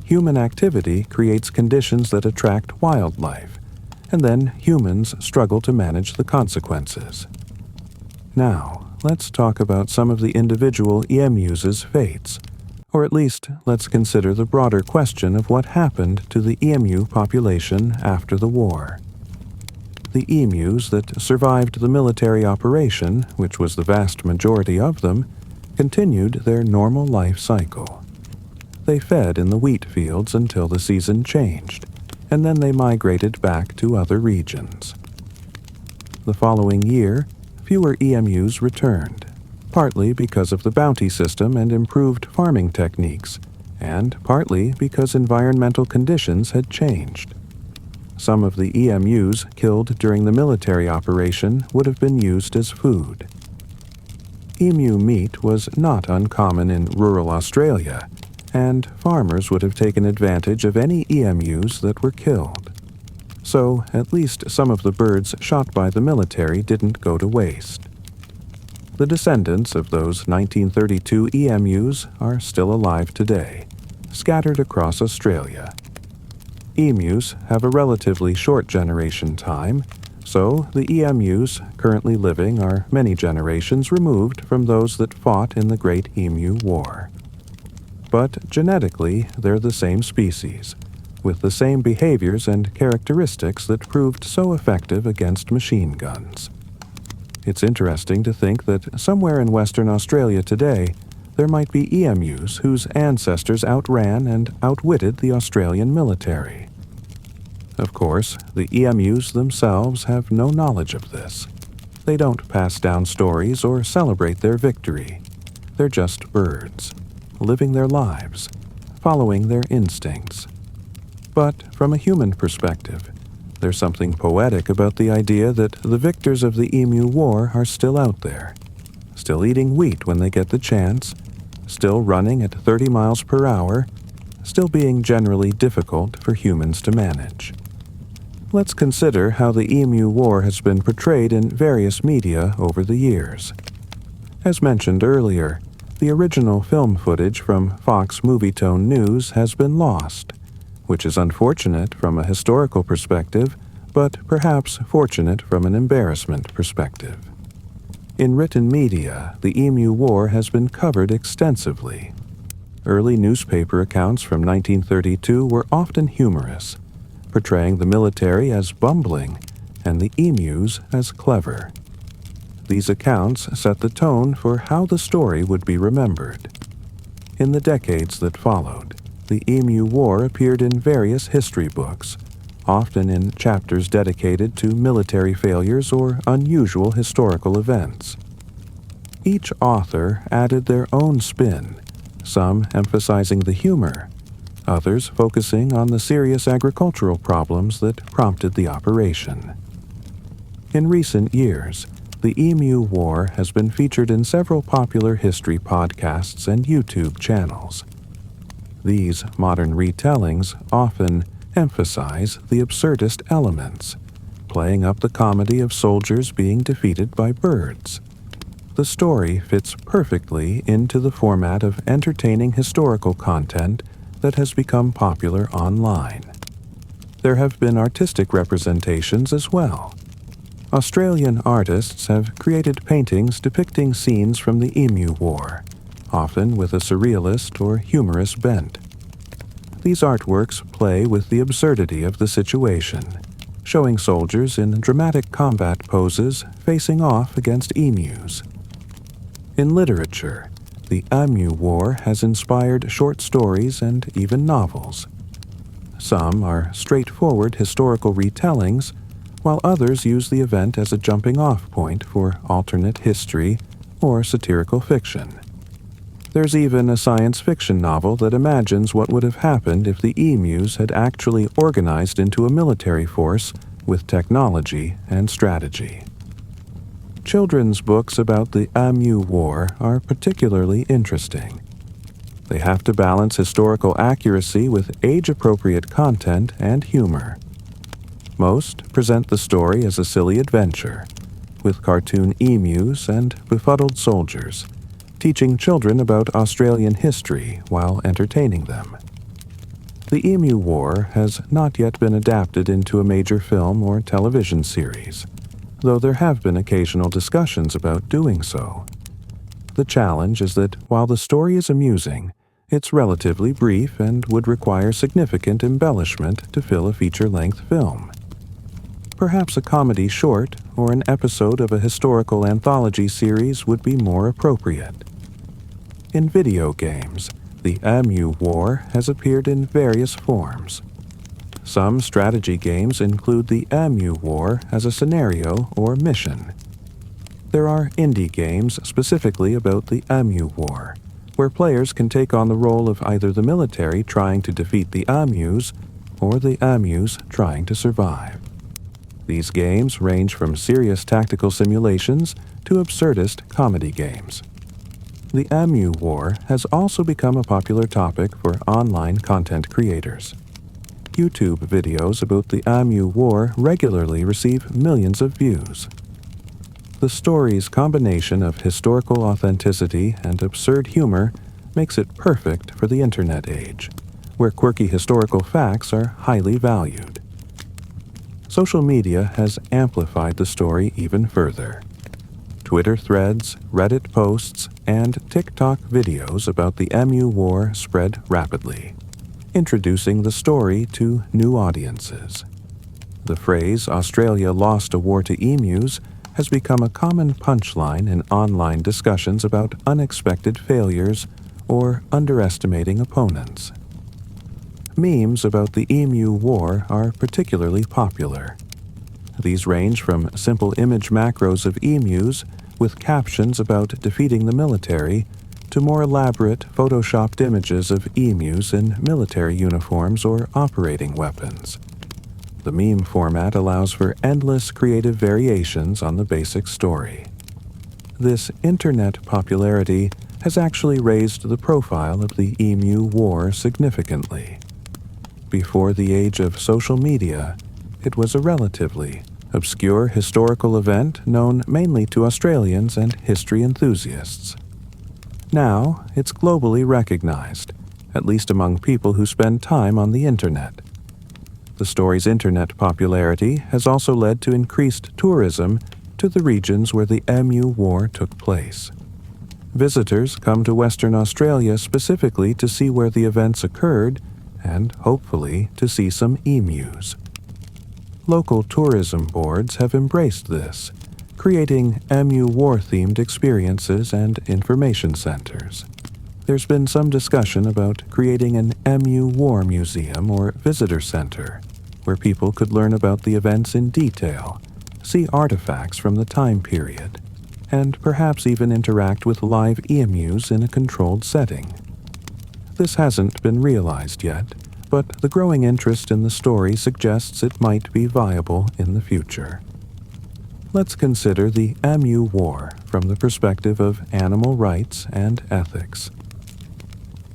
Human activity creates conditions that attract wildlife, and then humans struggle to manage the consequences. Now, let's talk about some of the individual emus' fates. Or at least, let's consider the broader question of what happened to the emu population after the war. The emus that survived the military operation, which was the vast majority of them, continued their normal life cycle. They fed in the wheat fields until the season changed, and then they migrated back to other regions. The following year, fewer emus returned, partly because of the bounty system and improved farming techniques, and partly because environmental conditions had changed. Some of the emus killed during the military operation would have been used as food. Emu meat was not uncommon in rural Australia, and farmers would have taken advantage of any emus that were killed. So, at least some of the birds shot by the military didn't go to waste. The descendants of those 1932 emus are still alive today, scattered across Australia. Emus have a relatively short generation time, so the emus currently living are many generations removed from those that fought in the Great Emu War. But genetically, they're the same species, with the same behaviors and characteristics that proved so effective against machine guns. It's interesting to think that somewhere in Western Australia today, there might be emus whose ancestors outran and outwitted the Australian military. Of course, the emus themselves have no knowledge of this. They don't pass down stories or celebrate their victory. They're just birds, living their lives, following their instincts. But from a human perspective, there's something poetic about the idea that the victors of the Emu War are still out there, still eating wheat when they get the chance, still running at 30 miles per hour, still being generally difficult for humans to manage. Let's consider how the Emu War has been portrayed in various media over the years. As mentioned earlier, the original film footage from Fox Movietone News has been lost, which is unfortunate from a historical perspective, but perhaps fortunate from an embarrassment perspective. In written media, the Emu War has been covered extensively. Early newspaper accounts from 1932 were often humorous, portraying the military as bumbling and the emus as clever. These accounts set the tone for how the story would be remembered. In the decades that followed, the Emu War appeared in various history books, often in chapters dedicated to military failures or unusual historical events. Each author added their own spin, some emphasizing the humor, others focusing on the serious agricultural problems that prompted the operation. In recent years, the Emu War has been featured in several popular history podcasts and YouTube channels. These modern retellings often emphasize the absurdist elements, playing up the comedy of soldiers being defeated by birds. The story fits perfectly into the format of entertaining historical content that has become popular online. There have been artistic representations as well. Australian artists have created paintings depicting scenes from the Emu War, often with a surrealist or humorous bent. These artworks play with the absurdity of the situation, showing soldiers in dramatic combat poses facing off against emus. In literature, the Emu War has inspired short stories and even novels. Some are straightforward historical retellings, while others use the event as a jumping-off point for alternate history or satirical fiction. There's even a science fiction novel that imagines what would have happened if the emus had actually organized into a military force with technology and strategy. Children's books about the Emu War are particularly interesting. They have to balance historical accuracy with age-appropriate content and humor. Most present the story as a silly adventure, with cartoon emus and befuddled soldiers, teaching children about Australian history while entertaining them. The Emu War has not yet been adapted into a major film or television series. though there have been occasional discussions about doing so. The challenge is that while the story is amusing, it's relatively brief and would require significant embellishment to fill a feature-length film. Perhaps a comedy short or an episode of a historical anthology series would be more appropriate. In video games, the Emu War has appeared in various forms. Some strategy games include the Emu War as a scenario or mission. There are indie games specifically about the Emu War, where players can take on the role of either the military trying to defeat the emus or the emus trying to survive. These games range from serious tactical simulations to absurdist comedy games. The Emu War has also become a popular topic for online content creators. YouTube videos about the Emu War regularly receive millions of views. The story's combination of historical authenticity and absurd humor makes it perfect for the internet age, where quirky historical facts are highly valued. Social media has amplified the story even further. Twitter threads, Reddit posts, and TikTok videos about the Emu War spread rapidly, introducing the story to new audiences. The phrase "Australia lost a war to emus" has become a common punchline in online discussions about unexpected failures or underestimating opponents. Memes about the Emu War are particularly popular. These range from simple image macros of emus with captions about defeating the military to more elaborate photoshopped images of emus in military uniforms or operating weapons. The meme format allows for endless creative variations on the basic story. This internet popularity has actually raised the profile of the Emu War significantly. Before the age of social media, it was a relatively obscure historical event known mainly to Australians and history enthusiasts. Now, it's globally recognized, at least among people who spend time on the internet. The story's internet popularity has also led to increased tourism to the regions where the Emu War took place. Visitors come to Western Australia specifically to see where the events occurred and, hopefully, to see some emus. Local tourism boards have embraced this, creating Emu War-themed experiences and information centers. There's been some discussion about creating an Emu War Museum or visitor center, where people could learn about the events in detail, see artifacts from the time period, and perhaps even interact with live emus in a controlled setting. This hasn't been realized yet, but the growing interest in the story suggests it might be viable in the future. Let's consider the Emu War from the perspective of animal rights and ethics.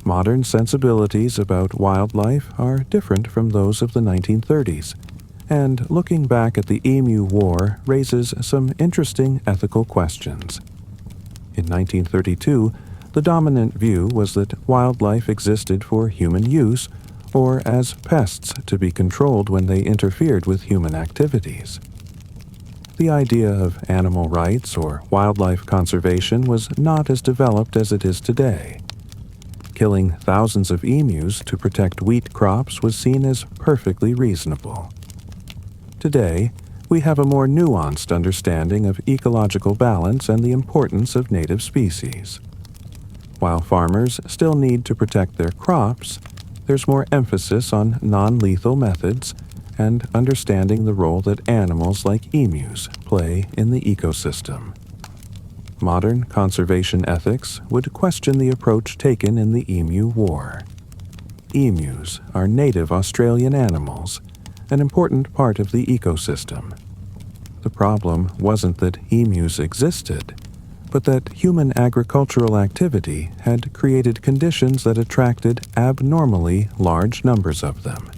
Modern sensibilities about wildlife are different from those of the 1930s, and looking back at the Emu War raises some interesting ethical questions. In 1932, the dominant view was that wildlife existed for human use or as pests to be controlled when they interfered with human activities. The idea of animal rights or wildlife conservation was not as developed as it is today. Killing thousands of emus to protect wheat crops was seen as perfectly reasonable. Today, we have a more nuanced understanding of ecological balance and the importance of native species. While farmers still need to protect their crops, there's more emphasis on non-lethal methods and understanding the role that animals like emus play in the ecosystem. Modern conservation ethics would question the approach taken in the Emu War. Emus are native Australian animals, an important part of the ecosystem. The problem wasn't that emus existed, but that human agricultural activity had created conditions that attracted abnormally large numbers of them.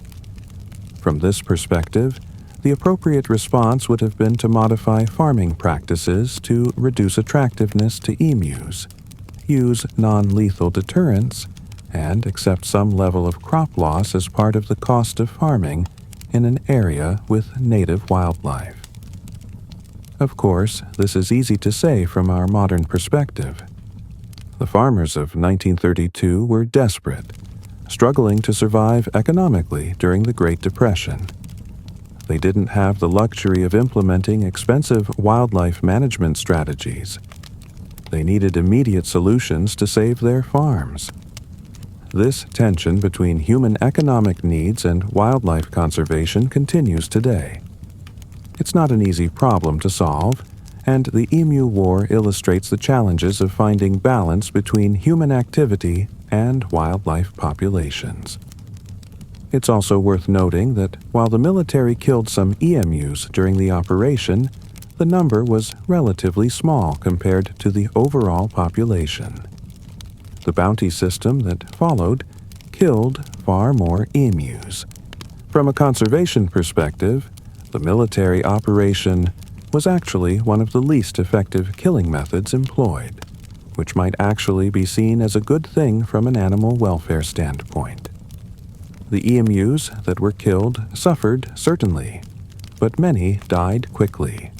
From this perspective, the appropriate response would have been to modify farming practices to reduce attractiveness to emus, use non-lethal deterrents, and accept some level of crop loss as part of the cost of farming in an area with native wildlife. Of course, this is easy to say from our modern perspective. The farmers of 1932 were desperate, struggling to survive economically during the Great Depression. They didn't have the luxury of implementing expensive wildlife management strategies. They needed immediate solutions to save their farms. This tension between human economic needs and wildlife conservation continues today. It's not an easy problem to solve, and the Emu War illustrates the challenges of finding balance between human activity and wildlife populations. It's also worth noting that while the military killed some emus during the operation, the number was relatively small compared to the overall population. The bounty system that followed killed far more emus. From a conservation perspective, the military operation was actually one of the least effective killing methods employed, which might actually be seen as a good thing from an animal welfare standpoint. The emus that were killed suffered, certainly, but many died quickly.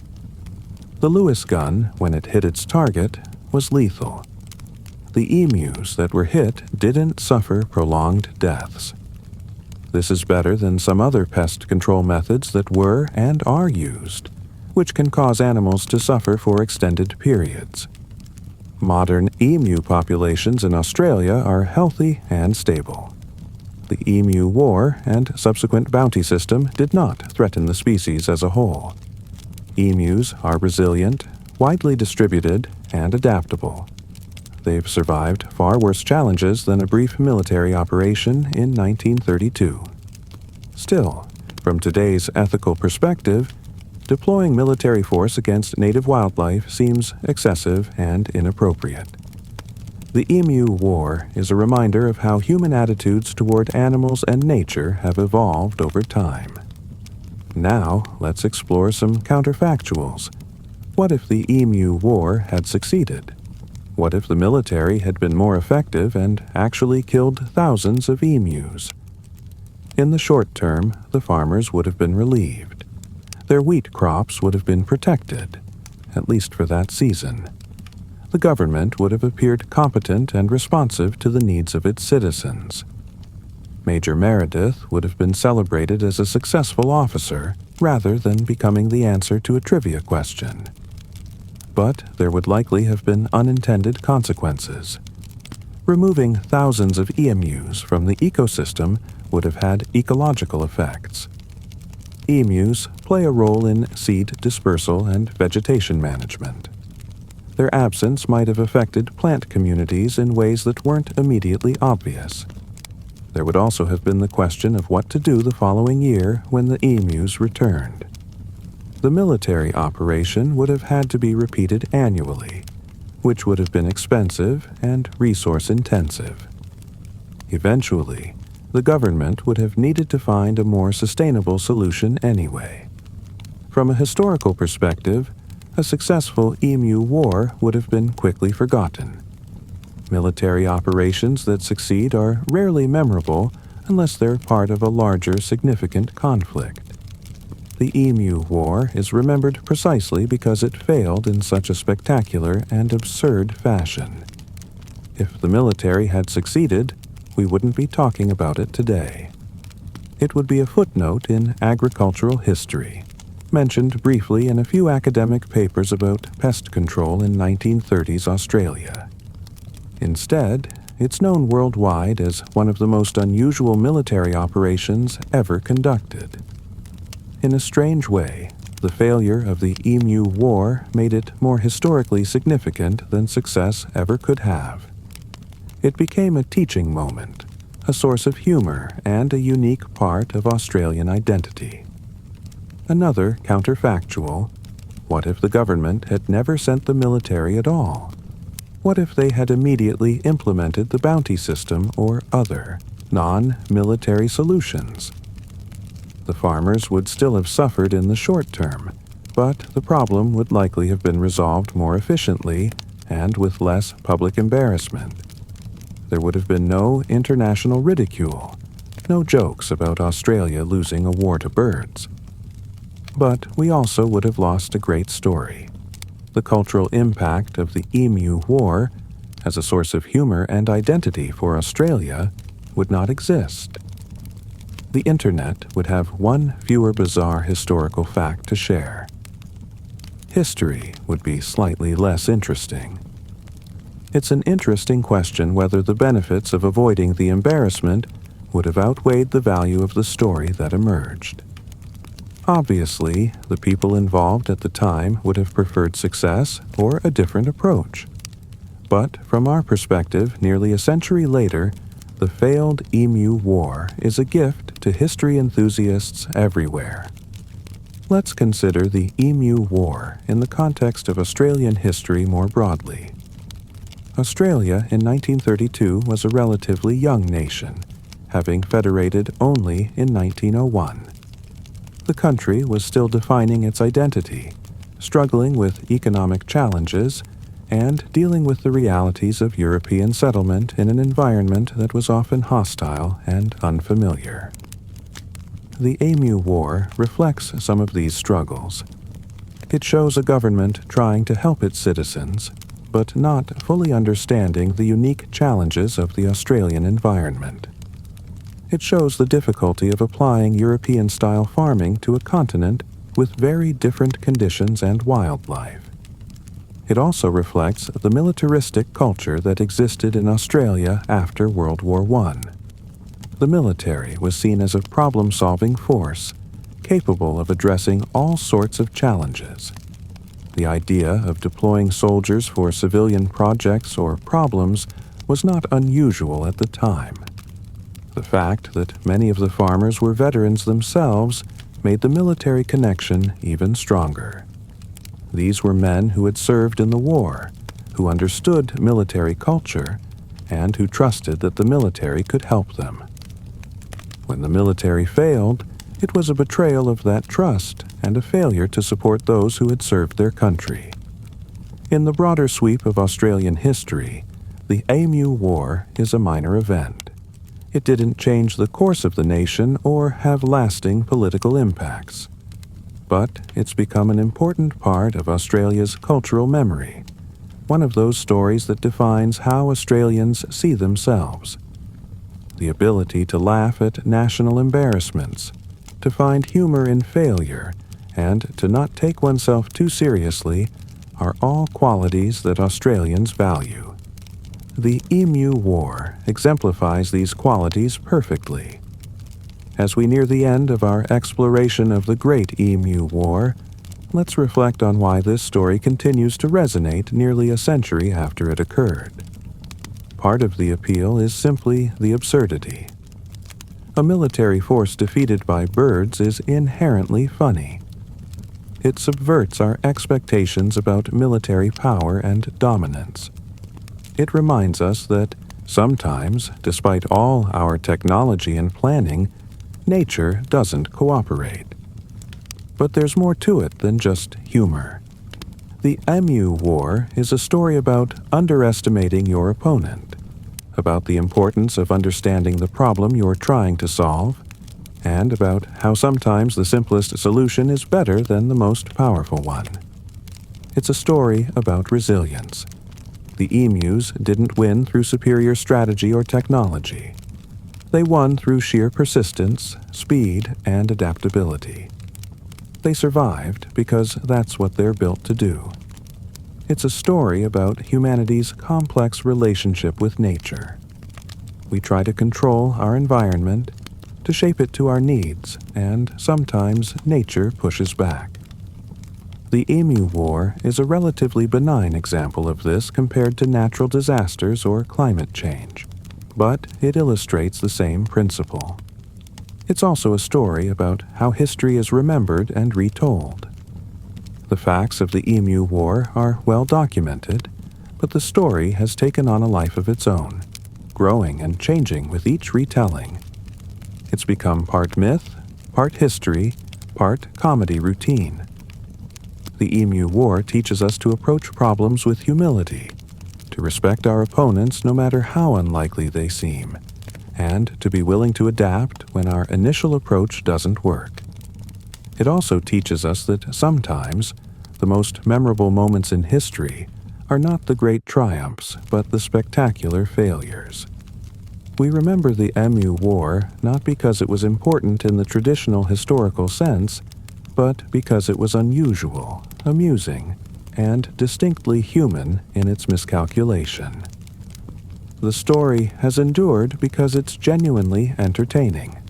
The Lewis gun, when it hit its target, was lethal. The emus that were hit didn't suffer prolonged deaths. This is better than some other pest control methods that were and are used, which can cause animals to suffer for extended periods. Modern emu populations in Australia are healthy and stable. The Emu War and subsequent bounty system did not threaten the species as a whole. Emus are resilient, widely distributed, and adaptable. They've survived far worse challenges than a brief military operation in 1932. Still, from today's ethical perspective, deploying military force against native wildlife seems excessive and inappropriate. The Emu War is a reminder of how human attitudes toward animals and nature have evolved over time. Now, let's explore some counterfactuals. What if the Emu War had succeeded? What if the military had been more effective and actually killed thousands of emus? In the short term, the farmers would have been relieved. Their wheat crops would have been protected, at least for that season. The government would have appeared competent and responsive to the needs of its citizens. Major Meredith would have been celebrated as a successful officer rather than becoming the answer to a trivia question. But there would likely have been unintended consequences. Removing thousands of emus from the ecosystem would have had ecological effects. Emus play a role in seed dispersal and vegetation management. Their absence might have affected plant communities in ways that weren't immediately obvious. There would also have been the question of what to do the following year when the emus returned. The military operation would have had to be repeated annually, which would have been expensive and resource-intensive. Eventually, the government would have needed to find a more sustainable solution anyway. From a historical perspective, a successful Emu War would have been quickly forgotten. Military operations that succeed are rarely memorable unless they're part of a larger, significant conflict. The Emu War is remembered precisely because it failed in such a spectacular and absurd fashion. If the military had succeeded, we wouldn't be talking about it today. It would be a footnote in agricultural history, mentioned briefly in a few academic papers about pest control in 1930s Australia. Instead, it's known worldwide as one of the most unusual military operations ever conducted. In a strange way, the failure of the Emu War made it more historically significant than success ever could have. It became a teaching moment, a source of humor, and a unique part of Australian identity. Another counterfactual: what if the government had never sent the military at all? What if they had immediately implemented the bounty system or other, non-military solutions? The farmers would still have suffered in the short term, but the problem would likely have been resolved more efficiently and with less public embarrassment. There would have been no international ridicule, no jokes about Australia losing a war to birds. But we also would have lost a great story. The cultural impact of the Emu War as a source of humor and identity for Australia would not exist. The internet would have one fewer bizarre historical fact to share. History would be slightly less interesting. It's an interesting question whether the benefits of avoiding the embarrassment would have outweighed the value of the story that emerged. Obviously, the people involved at the time would have preferred success or a different approach. But from our perspective, nearly a century later, the failed Emu War is a gift to history enthusiasts everywhere. Let's consider the Emu War in the context of Australian history more broadly. Australia in 1932 was a relatively young nation, having federated only in 1901. The country was still defining its identity, struggling with economic challenges, and dealing with the realities of European settlement in an environment that was often hostile and unfamiliar. The Emu War reflects some of these struggles. It shows a government trying to help its citizens, but not fully understanding the unique challenges of the Australian environment. It shows the difficulty of applying European-style farming to a continent with very different conditions and wildlife. It also reflects the militaristic culture that existed in Australia after World War I. The military was seen as a problem-solving force, capable of addressing all sorts of challenges. The idea of deploying soldiers for civilian projects or problems was not unusual at the time. The fact that many of the farmers were veterans themselves made the military connection even stronger. These were men who had served in the war, who understood military culture, and who trusted that the military could help them. When the military failed, it was a betrayal of that trust and a failure to support those who had served their country. In the broader sweep of Australian history, the Emu War is a minor event. It didn't change the course of the nation or have lasting political impacts. But it's become an important part of Australia's cultural memory, one of those stories that defines how Australians see themselves. The ability to laugh at national embarrassments, to find humor in failure, and to not take oneself too seriously are all qualities that Australians value. The Emu War exemplifies these qualities perfectly. As we near the end of our exploration of the Great Emu War, let's reflect on why this story continues to resonate nearly a century after it occurred. Part of the appeal is simply the absurdity. A military force defeated by birds is inherently funny. It subverts our expectations about military power and dominance. It reminds us that sometimes, despite all our technology and planning, nature doesn't cooperate. But there's more to it than just humor. The Emu War is a story about underestimating your opponent, about the importance of understanding the problem you're trying to solve, and about how sometimes the simplest solution is better than the most powerful one. It's a story about resilience. The emus didn't win through superior strategy or technology. They won through sheer persistence, speed, and adaptability. They survived because that's what they're built to do. It's a story about humanity's complex relationship with nature. We try to control our environment, to shape it to our needs, and sometimes nature pushes back. The Emu War is a relatively benign example of this compared to natural disasters or climate change, but it illustrates the same principle. It's also a story about how history is remembered and retold. The facts of the Emu War are well documented, but the story has taken on a life of its own, growing and changing with each retelling. It's become part myth, part history, part comedy routine. The Emu War teaches us to approach problems with humility, to respect our opponents no matter how unlikely they seem, and to be willing to adapt when our initial approach doesn't work. It also teaches us that sometimes the most memorable moments in history are not the great triumphs, but the spectacular failures. We remember the Emu War not because it was important in the traditional historical sense, but because it was unusual, amusing, and distinctly human in its miscalculation. The story has endured because it's genuinely entertaining.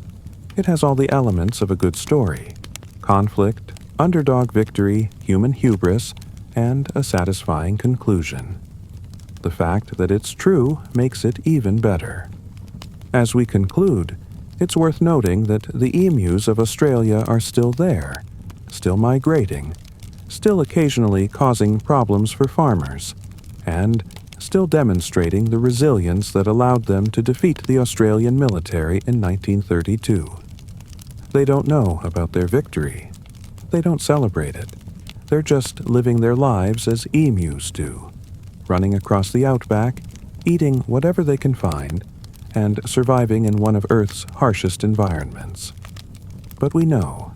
It has all the elements of a good story: conflict, underdog victory, human hubris, and a satisfying conclusion. The fact that it's true makes it even better. As we conclude, it's worth noting that the emus of Australia are still there, still migrating, still occasionally causing problems for farmers, and still demonstrating the resilience that allowed them to defeat the Australian military in 1932. They don't know about their victory. They don't celebrate it. They're just living their lives as emus do, running across the outback, eating whatever they can find, and surviving in one of Earth's harshest environments. But we know,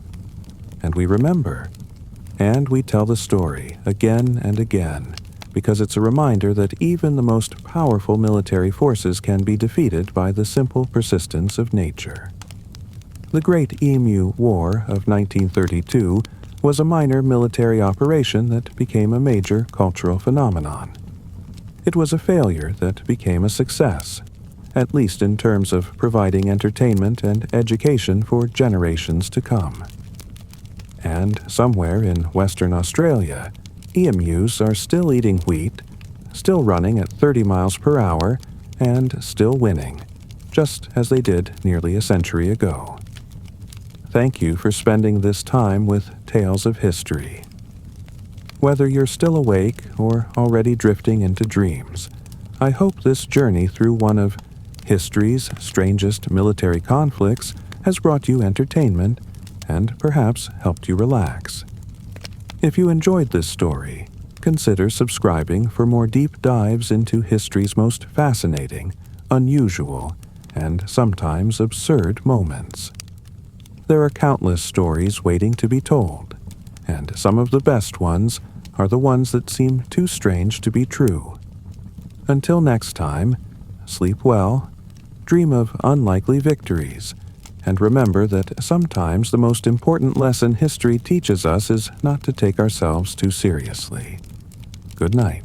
and we remember, and we tell the story again and again, because it's a reminder that even the most powerful military forces can be defeated by the simple persistence of nature. The Great Emu War of 1932 was a minor military operation that became a major cultural phenomenon. It was a failure that became a success, at least in terms of providing entertainment and education for generations to come. And somewhere in Western Australia, emus are still eating wheat, still running at 30 miles per hour, and still winning, just as they did nearly a century ago. Thank you for spending this time with Tales of History. Whether you're still awake or already drifting into dreams, I hope this journey through one of history's strangest military conflicts has brought you entertainment and perhaps helped you relax. If you enjoyed this story, consider subscribing for more deep dives into history's most fascinating, unusual, and sometimes absurd moments. There are countless stories waiting to be told, and some of the best ones are the ones that seem too strange to be true. Until next time, sleep well, dream of unlikely victories, and remember that sometimes the most important lesson history teaches us is not to take ourselves too seriously. Good night.